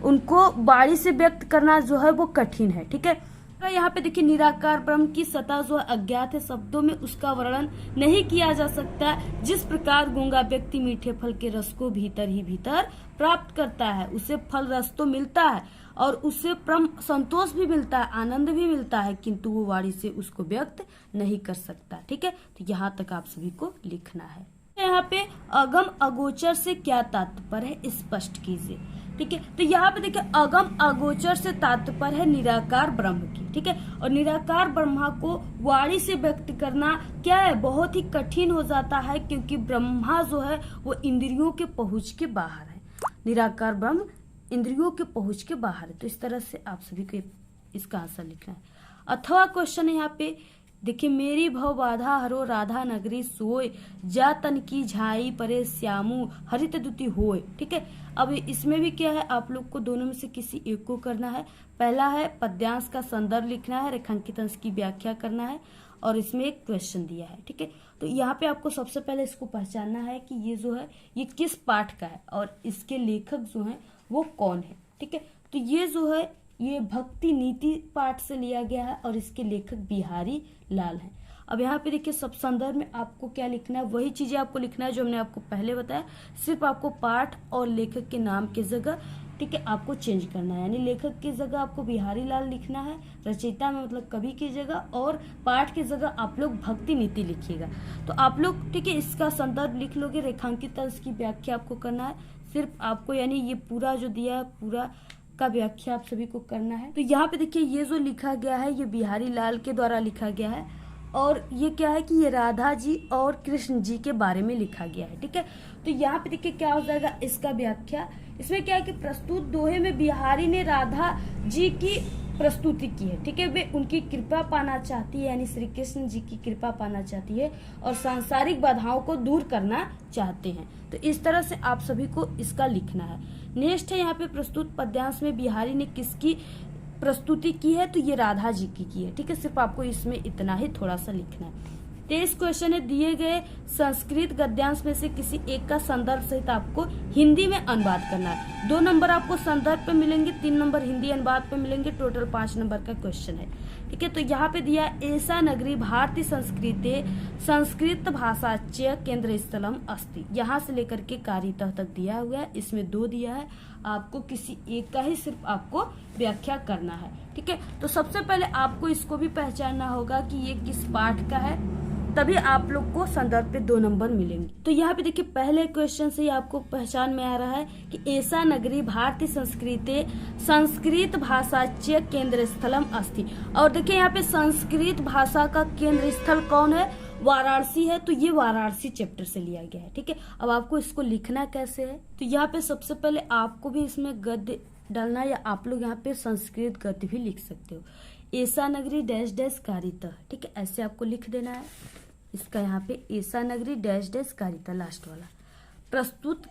उनको बाणी से व्यक्त करना जो है वो कठिन है। ठीक है, यहाँ पे देखिए निराकार ब्रह्म की सत्ता जो अज्ञात है, शब्दों में उसका वर्णन नहीं किया जा सकता। जिस प्रकार गूंगा व्यक्ति मीठे फल के रस को भीतर ही भीतर प्राप्त करता है, उसे फल रस तो मिलता है और उससे परम संतोष भी मिलता है, आनंद भी मिलता है, किंतु वो वाणी से उसको व्यक्त नहीं कर सकता। ठीक है, तो यहाँ तक आप सभी को लिखना है। यहाँ पे अगम अगोचर से क्या तात्पर्य है, स्पष्ट कीजिए। ठीक है, तो यहाँ पे देखिए अगम अगोचर से तात्पर्य है निराकार ब्रह्म की। ठीक है, और निराकार ब्रह्मा को वाणी से व्यक्त करना क्या है, बहुत ही कठिन हो जाता है, क्योंकि ब्रह्मा जो है वो इंद्रियों के पहुंच के बाहर है। निराकार ब्रह्म इंद्रियों के पहुंच के बाहर है। तो इस तरह से आप सभी को इसका आंसर लिखना है। अथवा क्वेश्चन है यहाँ पे देखिए, मेरी भव बाधा हरो राधा नगरी सोय, जा तन की झाई परे श्यामू हरित दुति होय। ठीक है, अब इसमें भी क्या है, आप लोग को दोनों में से किसी एक को करना है। पहला है पद्यांश का संदर्भ लिखना है, रेखांकित अंश की व्याख्या करना है, और इसमें एक क्वेश्चन दिया है। ठीक है, तो यहाँ पे आपको सबसे पहले इसको पहचानना है कि ये जो है ये किस पाठ का है और इसके लेखक जो है वो कौन है। ठीक है, तो ये जो है ये भक्ति नीति पाठ से लिया गया है और इसके लेखक बिहारी लाल हैं। अब यहाँ पे देखिए सब संदर्भ में आपको क्या लिखना है, वही चीजें आपको लिखना है जो हमने आपको पहले बताया, सिर्फ आपको पाठ और लेखक के नाम की जगह ठीक है आपको चेंज करना है। यानी लेखक की जगह आपको बिहारी लाल लिखना है, रचयिता में मतलब कवि की जगह, और पाठ की जगह आप लोग भक्ति नीति लिखिएगा। तो आप लोग ठीक है इसका संदर्भ लिख लोगे, रेखांकित अंश की व्याख्या आपको करना है सिर्फ आपको, यानी ये पूरा जो दिया है पूरा का व्याख्या आप सभी को करना है। तो यहाँ पे देखिए ये जो लिखा गया है ये बिहारी लाल के द्वारा लिखा गया है, और ये क्या है कि ये राधा जी और कृष्ण जी के बारे में लिखा गया है। ठीक है, तो यहाँ पे देखिए क्या हो जाएगा इसका व्याख्या। इसमें क्या है कि प्रस्तुत दोहे में बिहारी ने राधा जी की प्रस्तुति की है। ठीक है, वे उनकी कृपा पाना चाहती है, यानी श्री कृष्ण जी की कृपा पाना चाहती है और सांसारिक बाधाओं को दूर करना चाहते हैं। तो इस तरह से आप सभी को इसका लिखना है। नेक्स्ट है यहाँ पे प्रस्तुत पद्यांश में बिहारी ने किसकी प्रस्तुति की है, तो ये राधा जी की है। ठीक है, सिर्फ आपको इसमें इतना ही थोड़ा सा लिखना है। 23 क्वेश्चन है, दिए गए संस्कृत गद्यांश में से किसी एक का संदर्भ सहित आपको हिंदी में अनुवाद करना है। 2 नंबर आपको संदर्भ पे मिलेंगे, 3 नंबर हिंदी अनुवाद पे मिलेंगे, टोटल 5 नंबर का क्वेश्चन है। ठीक है, तो यहाँ पे दिया ऐसा नगरी भारतीय संस्कृते संस्कृत भाषाच्य केंद्र स्थलम अस्ति, यहाँ से लेकर के कारितः तक दिया हुआ है। इसमें 2 दिया है, आपको किसी एक का ही सिर्फ आपको व्याख्या करना है। ठीक है, तो सबसे पहले आपको इसको भी पहचानना होगा कि ये किस पाठ का है, तभी आप लोग को संदर्भ पे 2 नंबर मिलेंगे। तो यहाँ पे देखिए पहले क्वेश्चन से ही आपको पहचान में आ रहा है कि ऐसा नगरी भारतीय संस्कृते संस्कृत भाषाच्य केंद्र स्थलम अस्ति, और देखिए यहाँ पे संस्कृत भाषा का केंद्र स्थल कौन है, वाराणसी है। तो ये वाराणसी चैप्टर से लिया गया है। ठीक है, अब आपको इसको लिखना कैसे है, तो यहाँ पे सबसे पहले आपको भी इसमें गद्य डालना, या आप लोग यहाँ पे संस्कृत गद्य भी लिख सकते हो। ऐसा नगरी डैश डैश कारितः, ठीक है, ऐसे आपको लिख देना है। इसका यहाँ पे ऐसा नगरी डैश डैश कारितः लास्ट वाला। प्रस्तुत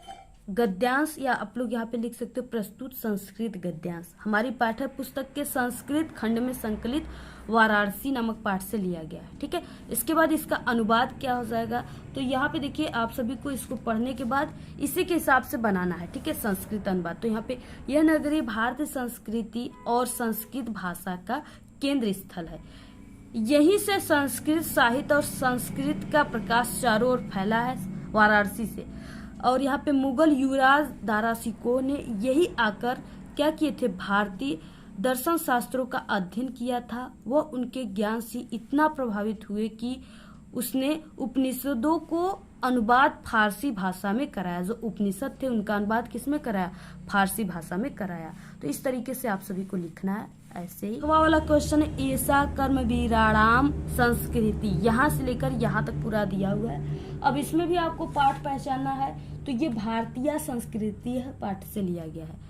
गद्यांश, या आप लोग यहाँ पे लिख सकते हो प्रस्तुत संस्कृत गद्यांश, हमारी पाठ्य पुस्तक के संस्कृत खंड में संकलित वाराणसी नामक पाठ से लिया गया है। ठीक है, इसके बाद इसका अनुवाद क्या हो जाएगा, तो यहाँ पे देखिए आप सभी को इसको पढ़ने के बाद इसी के हिसाब से बनाना है। ठीक है, संस्कृत अनुवाद, तो यहाँ पे यह नगरी भारतीय संस्कृति और संस्कृत भाषा का केंद्र स्थल है, यहीं से संस्कृत साहित्य और संस्कृत का प्रकाश चारों ओर फैला है वाराणसी से। और यहाँ पे मुगल युवराज दारा शिकोह ने यही आकर क्या किए थे, भारतीय दर्शन शास्त्रों का अध्ययन किया था। वह उनके ज्ञान से इतना प्रभावित हुए कि उसने उपनिषदों को अनुवाद फारसी भाषा में कराया। जो उपनिषद थे उनका अनुवाद किस में कराया, फारसी भाषा में कराया। तो इस तरीके से आप सभी को लिखना है। ऐसे ही वाला क्वेश्चन है, ऐसा कर्म वीराणाम संस्कृति, यहाँ से लेकर यहाँ तक पूरा दिया हुआ है। अब इसमें भी आपको पाठ पहचानना है, तो ये भारतीय संस्कृति है पाठ से लिया गया है।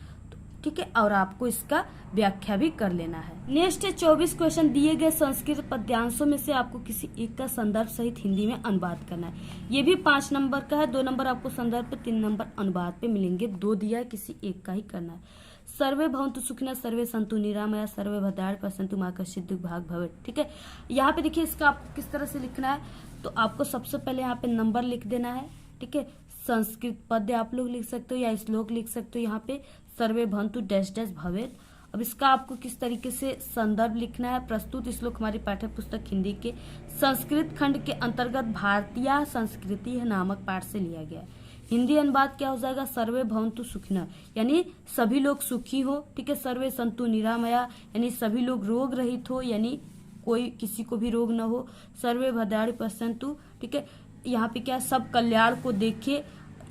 ठीक है, और आपको इसका व्याख्या भी कर लेना है। नेक्स्ट है 24 क्वेश्चन, दिए गए संस्कृत पद्यांशों में से आपको किसी एक का संदर्भ सहित हिंदी में अनुवाद करना है। ये भी 5 नंबर का है, 2 नंबर आपको संदर्भ पे, 3 नंबर अनुवाद पे मिलेंगे। 2 दिया है, किसी एक का ही करना है। सर्वे भवन्तु सुखिनः सर्वे सन्तु निरामया सर्वे भद्राणि पश्यन्तु मा कश्चित् दुर्भाग् भवेत्। ठीक है, यहाँ पे देखिए इसका आपको किस तरह से लिखना है, तो आपको सबसे पहले यहाँ पे नंबर लिख देना है। ठीक है, संस्कृत पद्य आप लोग लिख सकते हो या श्लोक लिख सकते हो। यहाँ पे सर्वे भवन्तु डैश डैश भवेत्, अब इसका आपको किस तरीके से संदर्भ लिखना है। प्रस्तुत श्लोक हमारी पाठ्य पुस्तक हिंदी के संस्कृत खंड के अंतर्गत भारतीय संस्कृति नामक पाठ से लिया गया है। हिंदी अनुवाद क्या हो जाएगा, सर्वे भवन्तु सुखिनः यानी सभी लोग सुखी हो, ठीक है। सर्वे सन्तु निरामया यानी सभी लोग रोग रहित हो, यानी कोई किसी को भी रोग न हो। सर्वे भद्राणि पश्यन्तु, ठीक है। यहाँ पे क्या, सब कल्याण को देखे,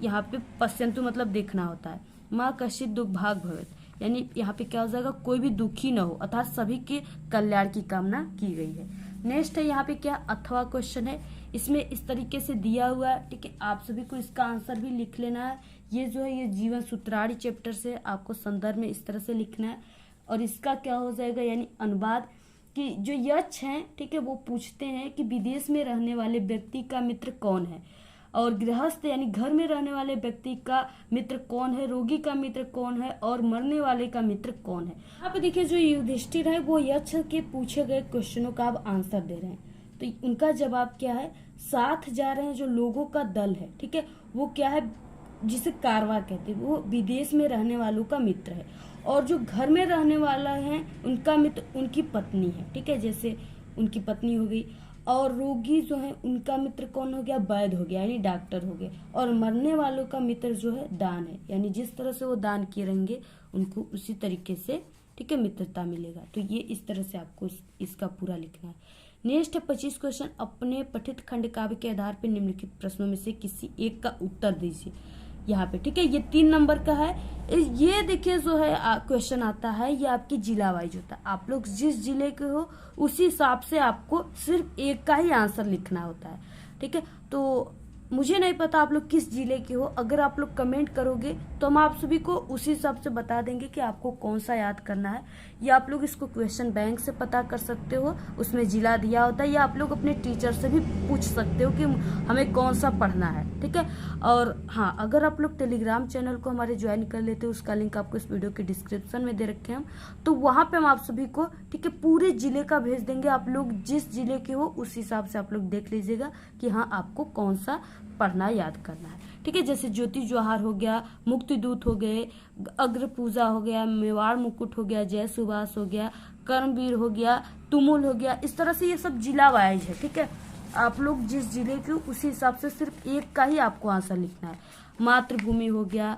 यहाँ पे पश्यन्तु मतलब देखना होता है। माँ कश्चित् दुर्भाग् भवेत् यानी यहाँ पे क्या हो जाएगा, कोई भी दुखी न हो, अर्थात सभी के कल्याण की कामना की गई है। नेक्स्ट है यहाँ पे क्या, अथवा क्वेश्चन है। इसमें इस तरीके से दिया हुआ है, ठीक है। आप सभी को इसका आंसर भी लिख लेना है। ये जो है ये जीवन सूत्राणि चैप्टर से आपको संदर्भ में इस तरह से लिखना है। और इसका क्या हो जाएगा, यानी अनुवाद कि जो यक्ष हैं, ठीक है, वो पूछते हैं कि विदेश में रहने वाले व्यक्ति का मित्र कौन है, और गृहस्थ यानी घर में रहने वाले व्यक्ति का मित्र कौन है, रोगी का मित्र कौन है, और मरने वाले का मित्र कौन है। यहाँ पे देखिए जो युधिष्ठिर है वो यक्ष के पूछे गए क्वेश्चनों का अब आंसर दे रहे हैं। तो उनका जवाब क्या है, साथ जा रहे हैं जो लोगों का दल है, ठीक है, वो क्या है, जिसे कारवा कहते हैं, वो विदेश में रहने वालों का मित्र है। और जो घर में रहने वाला है उनका मित्र उनकी पत्नी है, ठीक है, जैसे उनकी पत्नी हो गई। और रोगी जो है उनका मित्र कौन हो गया, वैद्य हो गया यानी डॉक्टर हो गए। और मरने वालों का मित्र जो है दान है, यानी जिस तरह से वो दान किए रहेंगे उनको उसी तरीके से, ठीक है, मित्रता मिलेगा। तो ये इस तरह से आपको इसका पूरा लिखना है। नेक्स्ट है 25 क्वेश्चन। अपने पठित खंड काव्य के आधार पर निम्नलिखित प्रश्नों में से किसी एक का उत्तर दीजिए यहाँ पे, ठीक है। ये 3 नंबर का है। ये देखिए जो है क्वेश्चन आता है, ये आपकी जिला वाइज होता है। आप लोग जिस जिले के हो उसी हिसाब से आपको सिर्फ एक का ही आंसर लिखना होता है, ठीक है। तो मुझे नहीं पता आप लोग किस जिले के हो, अगर आप लोग कमेंट करोगे तो हम आप सभी को उसी हिसाब से बता देंगे कि आपको कौन सा याद करना है। या आप लोग इसको क्वेश्चन बैंक से पता कर सकते हो, उसमें जिला दिया होता है। या आप लोग अपने टीचर से भी पूछ सकते हो कि हमें कौन सा पढ़ना है, ठीक है। और हाँ, अगर आप लोग टेलीग्राम चैनल को हमारे ज्वाइन कर लेते हो, उसका लिंक आपको इस वीडियो के डिस्क्रिप्शन में दे रखे हैं हम, तो वहाँ पे हम आप सभी को, ठीक है, पूरे जिले का भेज देंगे। आप लोग जिस जिले के हो उस हिसाब से आप लोग देख लीजिएगा कि हाँ आपको कौन सा पढ़ना याद करना है, ठीक है। जैसे ज्योति जवाहर हो गया, मुक्ति दूत हो गए, अग्र पूजा हो गया, मेवाड़ मुकुट हो गया, जय सुभाष हो गया, कर्मवीर हो गया, तुमुल हो गया, इस तरह से ये सब जिला वाइज है, ठीक है। आप लोग जिस जिले के उसी हिसाब से सिर्फ एक का ही आपको आंसर लिखना है। मातृभूमि हो गया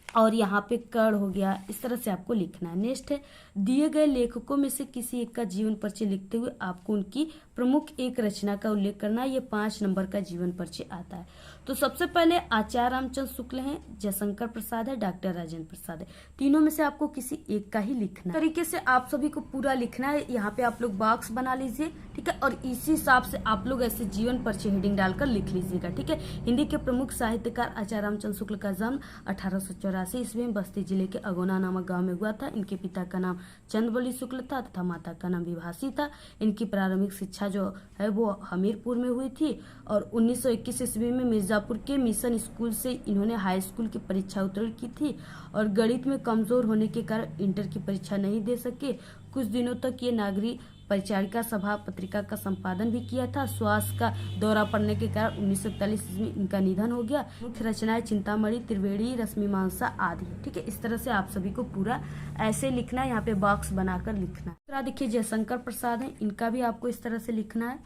और यहाँ पे कर्ण हो गया, इस तरह से आपको लिखना है। नेक्स्ट है, दिए गए लेखकों में से किसी एक का जीवन परिचय लिखते हुए आपको उनकी प्रमुख एक रचना का उल्लेख करना है। ये 5 नंबर का जीवन परिचय आता है। तो सबसे पहले आचार्य रामचंद्र शुक्ल हैं, जयशंकर प्रसाद है, डॉक्टर राजेंद्र प्रसाद है। तीनों में से आपको किसी एक का ही लिखना है। तरीके से आप सभी को पूरा लिखना है। यहाँ पे आप लोग बॉक्स बना लीजिए, ठीक है, और इसी हिसाब से आप लोग ऐसे जीवन परिचय हेडिंग डालकर लिख लीजिएगा, ठीक है। हिंदी के प्रमुख साहित्यकार आचार्य रामचंद्र शुक्ल का जन्म 1884 ईस्वी में बस्ती जिले के अगोना नामक गाँव में हुआ था। इनके पिता का नाम चंद्रबली शुक्ल था तथा माता का नाम विभासी था। इनकी प्रारंभिक शिक्षा जो है वो हमीरपुर में हुई थी। और 1921 ईस्वी में मिर्जापुर के मिशन स्कूल से इन्होंने हाई स्कूल की परीक्षा उत्तीर्ण की थी। और गणित में कमजोर होने के कारण इंटर की परीक्षा नहीं दे सके। कुछ दिनों तक ये नागरिक परिचारिका सभा पत्रिका का संपादन भी किया था। स्वास्थ्य का दौरा पड़ने के कारण 1941 में इनका निधन हो गया। मुख्य रचनाएं चिंतामणि, त्रिवेणी, रश्मिमांसा आदि, ठीक है। इस तरह से आप सभी को पूरा ऐसे लिखना है, यहाँ पे बॉक्स बनाकर लिखना है। दूसरा देखिए जयशंकर प्रसाद है, इनका भी आपको इस तरह से लिखना है,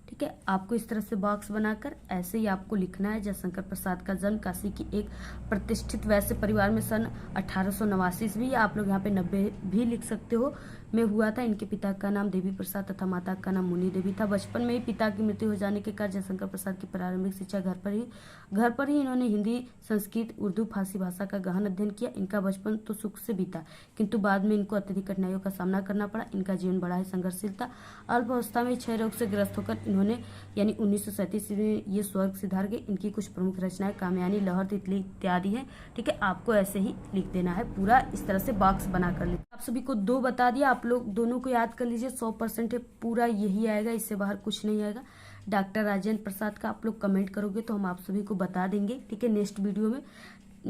ठीक है। आपको इस तरह से बॉक्स बनाकर ऐसे ही आपको लिखना है। जयशंकर प्रसाद का जन्म काशी की एक प्रतिष्ठित वैश्य परिवार में सन 1889 ईस्वी, या आप लोग यहाँ पे 90 भी लिख सकते हो, में हुआ था। इनके पिता का नाम देवी प्रसाद तथा माता का नाम मुनि देवी था। बचपन में ही पिता की मृत्यु हो जाने के कारण जयशंकर प्रसाद की प्रारंभिक शिक्षा घर पर ही इन्होंने हिंदी, संस्कृत, उर्दू, फारसी भाषा का गहन अध्ययन किया। इनका बचपन तो सुख से बीता, किंतु बाद में इनको अत्यधिक कठिनाइयों का सामना करना पड़ा। इनका जीवन बड़ा ही संघर्षशील था। अल्पावस्था में क्षय रोग से ग्रस्त होकर इन्होंने यानी 1937 में ये स्वर्ग सिधार गए। इनकी कुछ प्रमुख रचनाएं कामयानी, लहर, तितली इत्यादि हैं, ठीक है। आपको ऐसे ही लिख देना है, पूरा इस तरह से बॉक्स बना कर लिख। आप सभी को 2 बता दिया, आप लोग दोनों को याद कर लीजिए। 100% है, पूरा यही आएगा, इससे बाहर कुछ नहीं आएगा। डॉक्टर राजेंद्र प्रसाद का आप लोग कमेंट करोगे तो हम आप सभी को बता देंगे, ठीक है, नेक्स्ट वीडियो में।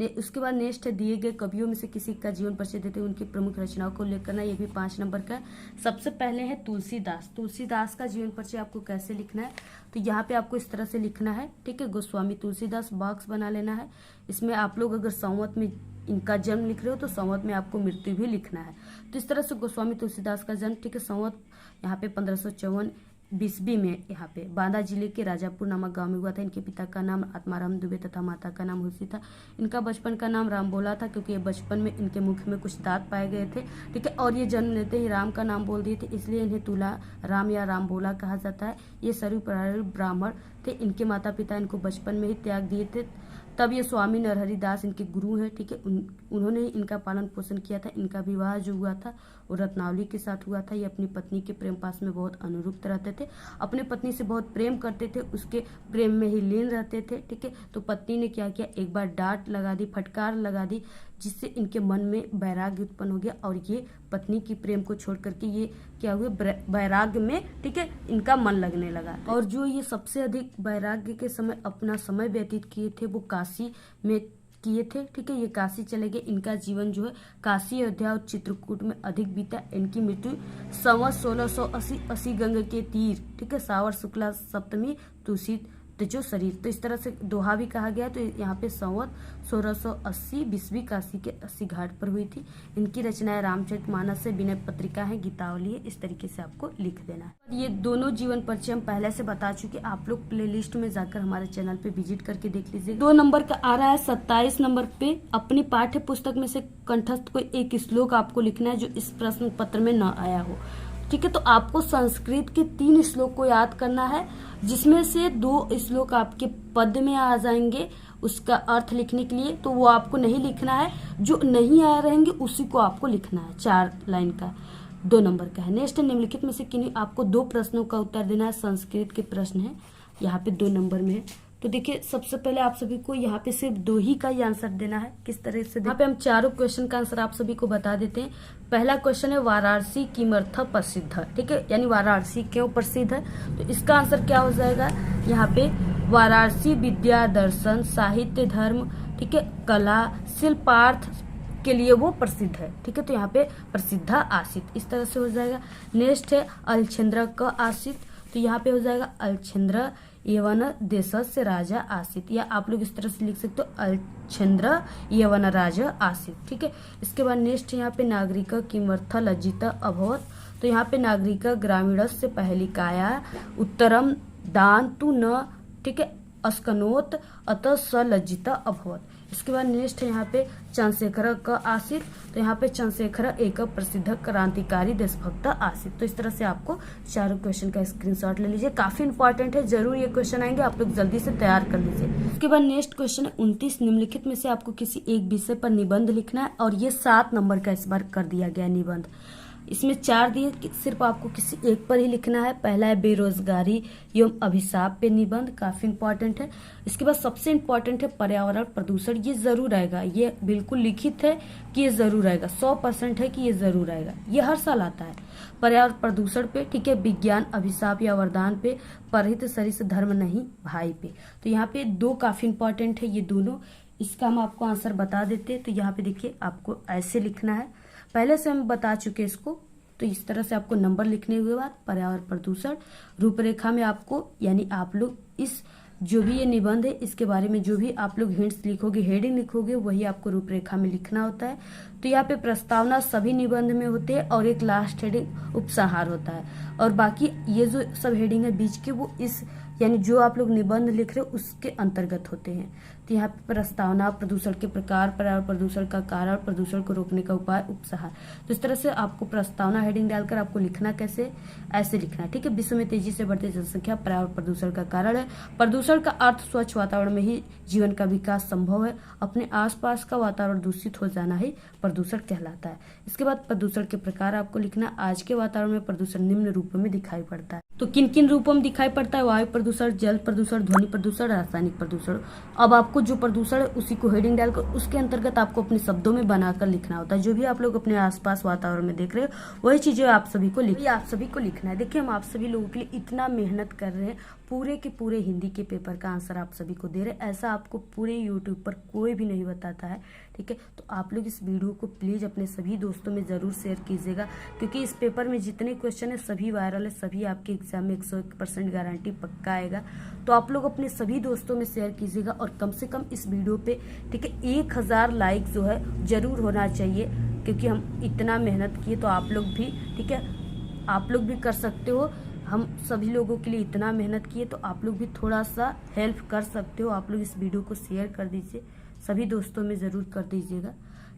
उसके बाद नेक्स्ट है, दिए गए कवियों में से किसी का जीवन परिचय देते हुए उनकी प्रमुख रचनाओं को उल्लेख करना। ये भी 5 नंबर का है। सबसे पहले है तुलसीदास। तुलसीदास का जीवन परिचय आपको कैसे लिखना है, तो यहाँ पे आपको इस तरह से लिखना है, ठीक है। गोस्वामी तुलसीदास, बॉक्स बना लेना है। इसमें आप लोग अगर संवत में इनका जन्म लिख रहे हो तो संवत में आपको मृत्यु भी लिखना है। तो इस तरह से गोस्वामी तुलसीदास का जन्म, ठीक है, संवत यहाँ पे 1554 बीसवी में यहाँ पे बांदा जिले के राजापुर नामक गांव में हुआ था। इनके पिता का नाम आत्माराम दुबे तथा माता का नाम हुसी था। इनका बचपन का नाम राम बोला था क्योंकि ये बचपन में इनके मुख में कुछ दांत पाए गए थे, ठीक है, और ये जन्म लेते ही राम का नाम बोल दिए थे, इसलिए इन्हें तुला राम या राम बोला कहा जाता है। ये सर्व प्रारंभ ब्राह्मण थे। इनके माता पिता इनको बचपन में ही त्याग दिए थे। तब ये स्वामी नरहरि दास इनके गुरु हैं, ठीक है, उन्होंने ही इनका पालन पोषण किया था। इनका विवाह जो हुआ था वो रत्नावली के साथ हुआ था। ये अपनी पत्नी के प्रेम पास में बहुत अनुरूप रहते थे, अपने पत्नी से बहुत प्रेम करते थे, उसके प्रेम में ही लीन रहते थे, ठीक है। तो पत्नी ने क्या किया, एक बार डांट लगा दी, फटकार लगा दी, जिससे इनके मन में वैराग्य उत्पन्न हो गया और ये पत्नी की प्रेम को छोड़ करके ये क्या हुए, वैराग्य में, ठीक है, इनका मन लगने लगा। और जो ये सबसे अधिक वैराग्य के समय अपना समय व्यतीत किए थे वो काशी में किए थे, ठीक है। ये काशी चले गए। इनका जीवन जो है काशी, अयोध्या और चित्रकूट में अधिक बीता। इनकी मृत्यु संवत 1680 गंगा के तीर, ठीक है, सावर शुक्ला सप्तमी तुलसी जो शरीर, तो इस तरह से दोहा भी कहा गया। तो यहाँ पे संवत 1680 बीसवीं काशी के 80 घाट पर हुई थी। इनकी रचनाएं रामचरितमानस से, विनय पत्रिका है, गीतावली है, इस तरीके से आपको लिख देना है। ये दोनों जीवन परिचय हम पहले से बता चुके, आप लोग प्लेलिस्ट में जाकर हमारे चैनल पे विजिट करके देख लीजिए। 2 नंबर का आ रहा है 27 नंबर पे, अपनी पाठ्य पुस्तक में से कंठस्थ कोई एक श्लोक आपको लिखना है जो इस प्रश्न पत्र में न आया हो, ठीक है। तो आपको संस्कृत के 3 श्लोक को याद करना है, जिसमें से 2 श्लोक आपके पद में आ जाएंगे उसका अर्थ लिखने के लिए, तो वो आपको नहीं लिखना है, जो नहीं आया रहेंगे उसी को आपको लिखना है। 4 लाइन का 2 नंबर का है। नेक्स्ट निम्नलिखित में से किन्हीं आपको 2 प्रश्नों का उत्तर देना है। संस्कृत के प्रश्न है, यहाँ पे 2 नंबर में है। तो देखिए सबसे पहले आप सभी को यहाँ पे सिर्फ 2 ही का ही आंसर देना है। किस तरह से, यहाँ पे हम चारों क्वेश्चन का आंसर आप सभी को बता देते हैं। पहला क्वेश्चन है वाराणसी किमर्थ प्रसिद्ध, ठीक है, यानी वाराणसी क्यों प्रसिद्ध है। तो इसका आंसर क्या हो जाएगा, यहाँ पे वाराणसी विद्या दर्शन साहित्य धर्म, ठीक है, कला शिल्पार्थ के लिए वो प्रसिद्ध है, ठीक है। तो यहाँ पे प्रसिद्धा आसित, इस तरह से हो जाएगा। नेक्स्ट है अलछेंद्र क आसित, तो यहाँ पे हो जाएगा अलछेंद्र यवन देश से राजा आसित, या आप लोग इस तरह से लिख सकते हो अलछेंद्र यवन राजा आसित, ठीक है। इसके बाद नेक्स्ट यहाँ पे नागरिक किमर्थ लज्जित अभवत, तो यहाँ पे नागरिक ग्रामीण से पहली काया उत्तरम दान तु न, ठीक है, अस्कनोत अतः स लज्जित अभवत। इसके बाद नेक्स्ट है यहाँ पे चंद्रशेखर का आसित, तो यहाँ पे चंद्रशेखर एक प्रसिद्ध क्रांतिकारी देशभक्त आसित। तो इस तरह से आपको चारों क्वेश्चन का स्क्रीनशॉट ले लीजिए, काफी इंपॉर्टेंट है, जरूर ये क्वेश्चन आएंगे, आप लोग जल्दी से तैयार कर लीजिए। उसके बाद नेक्स्ट क्वेश्चन है 29 निम्नलिखित में से आपको किसी एक विषय पर निबंध लिखना है, और ये 7 नंबर का इस बार कर दिया गया निबंध। इसमें 4 दिए, सिर्फ आपको किसी एक पर ही लिखना है। पहला है बेरोजगारी एवं अभिशाप पे निबंध, काफी इंपॉर्टेंट है। इसके बाद सबसे इंपॉर्टेंट है पर्यावरण प्रदूषण, ये जरूर आएगा, ये बिल्कुल लिखित है कि ये जरूर आएगा, 100% है कि ये जरूर आएगा, ये हर साल आता है। पर्यावरण प्रदूषण पे, ठीक है, विज्ञान अभिशाप या वरदान पे, परहित सरिस धर्म नहीं भाई पे। तो यहाँ पे 2 काफी इंपॉर्टेंट है ये दोनों, इसका हम आपको आंसर बता देते हैं। तो यहाँ पे देखिए आपको ऐसे लिखना है, पहले से हम बता चुके इसको। तो इस तरह से आपको नंबर लिखने हुए बाद पर्यावरण प्रदूषण रूपरेखा में आपको, यानी आप लोग इस जो भी ये निबंध है इसके बारे में जो भी आप लोग हिंट्स लिखोगे, हेडिंग लिखोगे, वही आपको रूपरेखा में लिखना होता है। तो यहाँ पे प्रस्तावना सभी निबंध में होते हैं और एक लास्ट हेडिंग उपसंहार होता है, और बाकी ये जो सब हेडिंग है बीच के वो इस यानी जो आप लोग निबंध लिख रहे हो उसके अंतर्गत होते हैं। तो यहाँ पे प्रस्तावना, प्रदूषण के प्रकार, पर्यावरण प्रदूषण का कारण, प्रदूषण को रोकने का उपाय, उपसंहार। तो इस तरह से आपको प्रस्तावना हेडिंग डालकर आपको लिखना कैसे, ऐसे लिखना है, ठीक है। विश्व में तेजी से बढ़ती जनसंख्या पर्यावरण प्रदूषण का कारण है। प्रदूषण का अर्थ स्वच्छ वातावरण में ही जीवन का विकास संभव है। अपने आसपास का वातावरण दूषित हो जाना ही प्रदूषण कहलाता है। इसके बाद प्रदूषण के प्रकार आपको लिखना। आज के वातावरण में प्रदूषण निम्न रूपों में दिखाई पड़ता है। तो किन किन रूपों में दिखाई पड़ता है, वायु प्रदूषण, जल प्रदूषण, ध्वनि प्रदूषण, रासायनिक प्रदूषण। अब आपको जो प्रदूषण है उसी को हेडिंग डालकर उसके अंतर्गत आपको अपने शब्दों में बनाकर लिखना होता है। जो भी आप लोग अपने आसपास वातावरण में देख रहे हो वही चीजें आप सभी को लिखना है। देखिए हम आप सभी लोगों के लिए इतना मेहनत कर रहे हैं, पूरे के पूरे हिंदी के पेपर का आंसर आप सभी को दे रहे हैं। ऐसा आपको पूरे यूट्यूब पर कोई भी नहीं बताता है, ठीक है। तो आप लोग इस वीडियो को प्लीज़ अपने सभी दोस्तों में ज़रूर शेयर कीजिएगा, क्योंकि इस पेपर में जितने क्वेश्चन है सभी वायरल है, सभी आपके एग्जाम में 101% गारंटी पक्का आएगा। तो आप लोग अपने सभी दोस्तों में शेयर कीजिएगा और कम से कम इस वीडियो पे, ठीक है, 1000 लाइक जो है ज़रूर होना चाहिए, क्योंकि हम इतना मेहनत किए तो आप लोग भी, ठीक है, आप लोग भी कर सकते हो। हम सभी लोगों के लिए इतना मेहनत किए तो आप लोग भी थोड़ा सा हेल्प कर सकते हो। आप लोग इस वीडियो को शेयर कर दीजिए, सभी दोस्तों में ज़रूर कर दीजिएगा,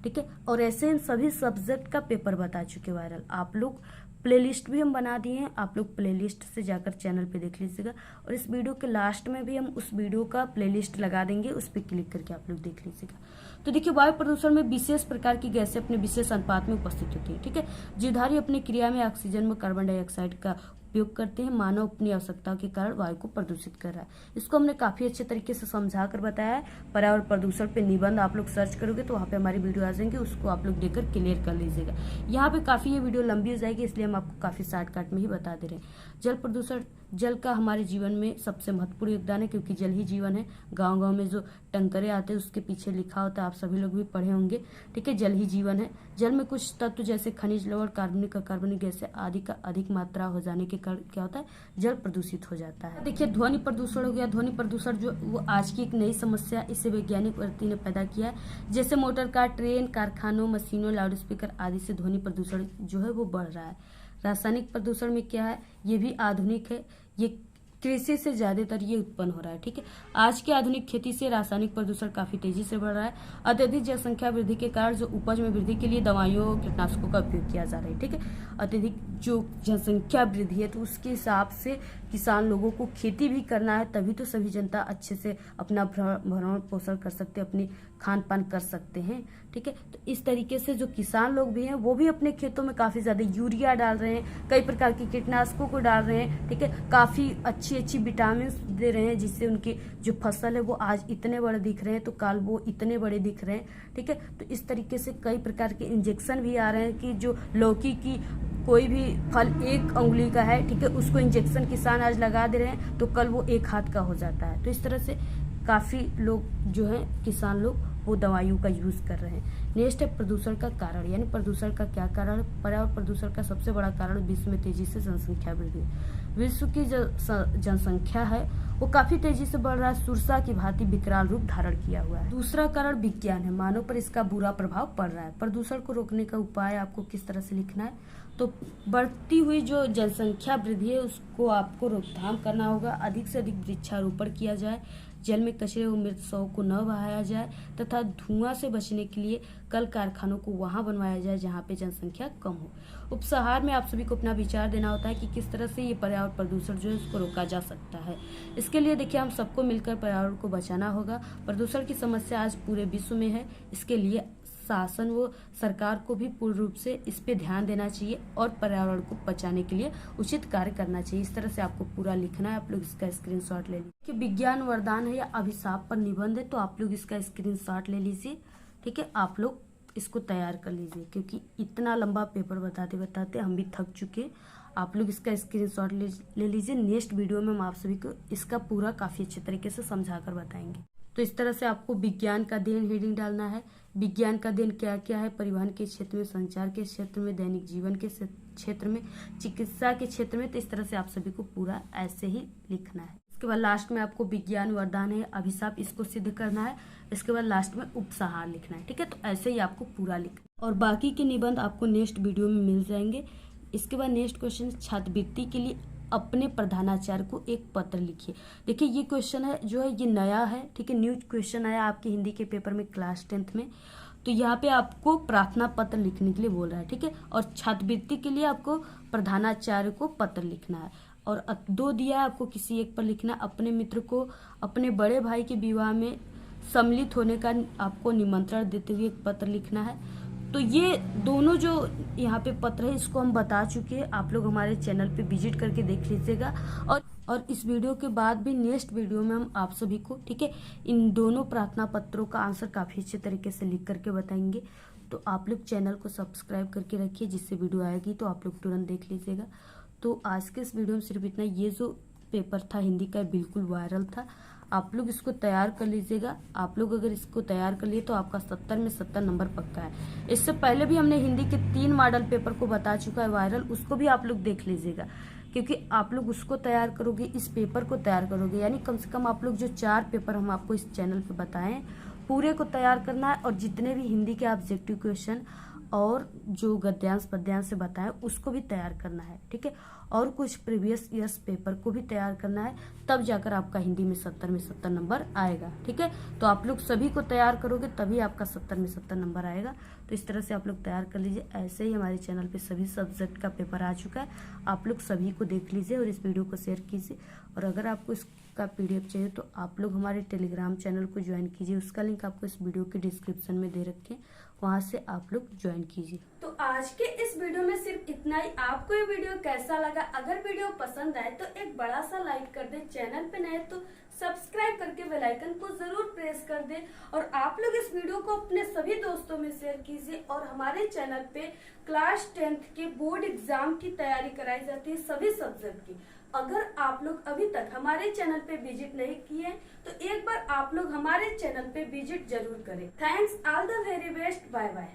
ठीक है। और ऐसे हम सभी सब्जेक्ट का पेपर बता चुके वायरल, आप लोग प्लेलिस्ट भी हम बना दिए हैं, आप लोग प्लेलिस्ट से जाकर चैनल पे देख लीजिएगा। और इस वीडियो के लास्ट में भी हम उस वीडियो का प्लेलिस्ट लगा देंगे, उस पर क्लिक करके आप लोग देख लीजिएगा। तो देखिए, वायु प्रदूषण में विशेष प्रकार की गैसें अपने विशेष अनुपात में उपस्थित होती है, ठीक है। जीवधारी अपनी क्रिया में ऑक्सीजन में कार्बन डाइऑक्साइड का उपयोग करते हैं। मानव अपनी आवश्यकता के कारण वायु को प्रदूषित कर रहा है। इसको हमने काफी अच्छे तरीके से समझा कर बताया है। पर्यावरण प्रदूषण पे निबंध आप लोग सर्च करोगे तो वहाँ पे हमारी वीडियो आ जाएंगे, उसको आप लोग देखकर क्लियर कर लीजिएगा। यहाँ पे काफी ये वीडियो लंबी हो जाएगी, इसलिए हम आपको काफी शॉर्टकट में ही बता दे रहे हैं। जल प्रदूषण, जल का हमारे जीवन में सबसे महत्वपूर्ण योगदान है, क्योंकि जल ही जीवन है। गांव गांव में जो टंकरे आते हैं उसके पीछे लिखा होता है, आप सभी लोग भी पढ़े होंगे, ठीक है। जल ही जीवन है। जल में कुछ तत्व जैसे खनिज लवण, कार्बनिक गैसें आदि का अधिक मात्रा हो जाने के कारण क्या होता है, जल प्रदूषित हो जाता है। देखिए, ध्वनि प्रदूषण हो गया। ध्वनि प्रदूषण जो वो आज की एक नई समस्या, इसे वैज्ञानिक व्यक्ति ने पैदा किया है। जैसे मोटर कार, ट्रेन, कारखानों, मशीनों, लाउड स्पीकर आदि से ध्वनि प्रदूषण जो है वो बढ़ रहा है। रासायनिक प्रदूषण में क्या है, ये भी आधुनिक है, ये कृषि से ज्यादातर ये उत्पन्न हो रहा है, ठीक है। आज की आधुनिक खेती से रासायनिक प्रदूषण काफी तेजी से बढ़ रहा है। अत्यधिक जनसंख्या वृद्धि के कारण जो उपज में वृद्धि के लिए दवाइयों, कीटनाशकों का उपयोग किया जा रहा है, ठीक है। अत्यधिक जो जनसंख्या वृद्धि है तो उसके हिसाब से किसान लोगों को खेती भी करना है, तभी तो सभी जनता अच्छे से अपना भरण पोषण कर सकते, अपनी खान पान कर सकते हैं, ठीक है। तो इस तरीके से जो किसान लोग भी हैं वो भी अपने खेतों में काफी ज्यादा यूरिया डाल रहे हैं, कई प्रकार की कीटनाशकों को डाल रहे हैं, ठीक है। काफी अच्छी विटामिन दे रहे हैं, जिससे उनकी जो फसल है वो आज इतने बड़े दिख रहे हैं तो कल वो इतने बड़े दिख रहे हैं, ठीक है। तो इस तरीके से कई प्रकार के इंजेक्शन भी आ रहे हैं कि जो लौकी की कोई भी फल 1 अंगुली का है, ठीक है, उसको इंजेक्शन किसान आज लगा दे रहे हैं तो कल वो 1 हाथ का हो जाता है। तो इस तरह से काफी लोग जो है किसान लोग वो दवाइयों का यूज कर रहे हैं। नेक्स्ट है प्रदूषण का कारण, यानी प्रदूषण का क्या कारण। पर्यावरण प्रदूषण का सबसे बड़ा कारण विश्व में तेजी से जनसंख्या वृद्धि। विश्व की जो जनसंख्या है वो काफी तेजी से बढ़ रहा है, सुरसा की भांति विकराल रूप धारण किया हुआ है। दूसरा कारण विज्ञान है, मानव पर इसका बुरा प्रभाव पड़ रहा है। प्रदूषण को रोकने का उपाय आपको किस तरह से लिखना है, तो बढ़ती हुई जो जनसंख्या वृद्धि है उसको आपको रोकथाम करना होगा। अधिक से अधिक वृक्षारोपण किया जाए, जल में कचरे व मृत शव को न बहाया जाए तथा धुआं से बचने के लिए कल कारखानों को वहां बनवाया जाए जहां पे जनसंख्या कम हो। उपसंहार में आप सभी को अपना विचार देना होता है कि किस तरह से ये पर्यावरण प्रदूषण जो है उसको रोका जा सकता है। इसके लिए देखिए, हम सबको मिलकर पर्यावरण को बचाना होगा। प्रदूषण की समस्या आज पूरे विश्व में है, इसके लिए शासन व सरकार को भी पूर्ण रूप से इस पे ध्यान देना चाहिए और पर्यावरण को बचाने के लिए उचित कार्य करना चाहिए। इस तरह से आपको पूरा लिखना है। आप लोग इसका स्क्रीनशॉट ले लीजिए। विज्ञान वरदान है या अभिशाप पर निबंध है, तो आप लोग इसका स्क्रीनशॉट ले लीजिए, ठीक है। आप लोग इसको तैयार कर लीजिए, क्योंकि इतना लंबा पेपर बताते बताते हम भी थक चुके। आप लोग इसका स्क्रीनशॉट ले लीजिए। नेक्स्ट वीडियो में हम आप सभी को इसका पूरा काफी अच्छे तरीके से समझा कर बताएंगे। तो इस तरह से आपको विज्ञान का अध्ययन हेडिंग डालना है। विज्ञान का अध्ययन क्या क्या है, परिवहन के क्षेत्र में, संचार के क्षेत्र में, दैनिक जीवन के क्षेत्र में, चिकित्सा के क्षेत्र में। तो इस तरह से आप सभी को पूरा ऐसे ही लिखना है। इसके बाद लास्ट में आपको विज्ञान वरदान है, अभिशाप, इसको सिद्ध करना है। इसके बाद लास्ट में उपसंहार लिखना है, ठीक है। तो ऐसे ही आपको पूरा लिखना है और बाकी के निबंध आपको नेक्स्ट वीडियो में मिल जाएंगे। इसके बाद नेक्स्ट क्वेश्चन, छात्रवृत्ति के लिए अपने प्रधानाचार्य को एक पत्र लिखिए। देखिए, ये क्वेश्चन है जो है ये नया है, ठीक है, न्यू क्वेश्चन आया आपके हिंदी के पेपर में क्लास 10th में। तो यहाँ पे आपको प्रार्थना पत्र लिखने के लिए बोल रहा है, ठीक है। और छात्रवृत्ति के लिए आपको प्रधानाचार्य को पत्र लिखना है और 2 दिया है आपको, किसी एक पर लिखना है। अपने मित्र को अपने बड़े भाई के विवाह में सम्मिलित होने का आपको निमंत्रण देते हुए एक पत्र लिखना है। तो ये दोनों जो यहाँ पे पत्र है इसको हम बता चुके हैं, आप लोग हमारे चैनल पे विजिट करके देख लीजिएगा। और इस वीडियो के बाद भी नेक्स्ट वीडियो में हम आप सभी को, ठीक है, इन दोनों प्रार्थना पत्रों का आंसर काफी अच्छे तरीके से लिख करके बताएंगे। तो आप लोग चैनल को सब्सक्राइब करके रखिए, जिससे वीडियो आएगी तो आप लोग तुरंत देख लीजिएगा। तो आज के इस वीडियो में सिर्फ इतना। ये जो पेपर था हिंदी का बिल्कुल वायरल था, आप लोग इसको तैयार कर लीजिएगा। आप लोग अगर इसको तैयार कर लिए तो आपका 70 में 70 नंबर पक्का है। इससे पहले भी हमने हिंदी के 3 मॉडल पेपर को बता चुका है वायरल, उसको भी आप लोग देख लीजिएगा, क्योंकि आप लोग उसको तैयार करोगे, इस पेपर को तैयार करोगे, यानी कम से कम आप लोग जो 4 पेपर हम आपको इस चैनल पे बताएं पूरे को तैयार करना है। और जितने भी हिंदी के ऑब्जेक्टिव क्वेश्चन और जो गद्यांश पद्यांश से बताएं उसको भी तैयार करना है, ठीक है। और कुछ प्रीवियस ईयर्स पेपर को भी तैयार करना है, तब जाकर आपका हिंदी में 70 में 70 नंबर आएगा, ठीक है। तो आप लोग सभी को तैयार करोगे तभी आपका 70 में 70 नंबर आएगा। तो इस तरह से आप लोग तैयार कर लीजिए। ऐसे ही हमारे चैनल पे सभी सब्जेक्ट का पेपर आ चुका है, आप लोग सभी को देख लीजिए और इस वीडियो को शेयर कीजिए। और अगर आपको इसका PDF चाहिए तो आप लोग हमारे टेलीग्राम चैनल को ज्वाइन कीजिए, उसका लिंक आपको इस वीडियो के डिस्क्रिप्शन में दे रखे हैं, वहां से आप लोग ज्वाइन कीजिए। तो आज के इस वीडियो में सिर्फ इतना ही। आपको ये वीडियो कैसा लगा? अगर वीडियो पसंद आए तो एक बड़ा सा लाइक कर दे, चैनल पे नए तो सब्सक्राइब करके बेल आइकन को जरूर प्रेस कर दे। और आप लोग इस वीडियो को अपने सभी दोस्तों में शेयर कीजिए। और हमारे चैनल पे क्लास 10th के बोर्ड एग्जाम की तैयारी कराई जाती है सभी सब्जेक्ट की। अगर आप लोग अभी तक हमारे चैनल पे विजिट नहीं किए तो एक बार आप लोग हमारे चैनल पे विजिट जरूर करें। Thanks, all the very best, bye bye.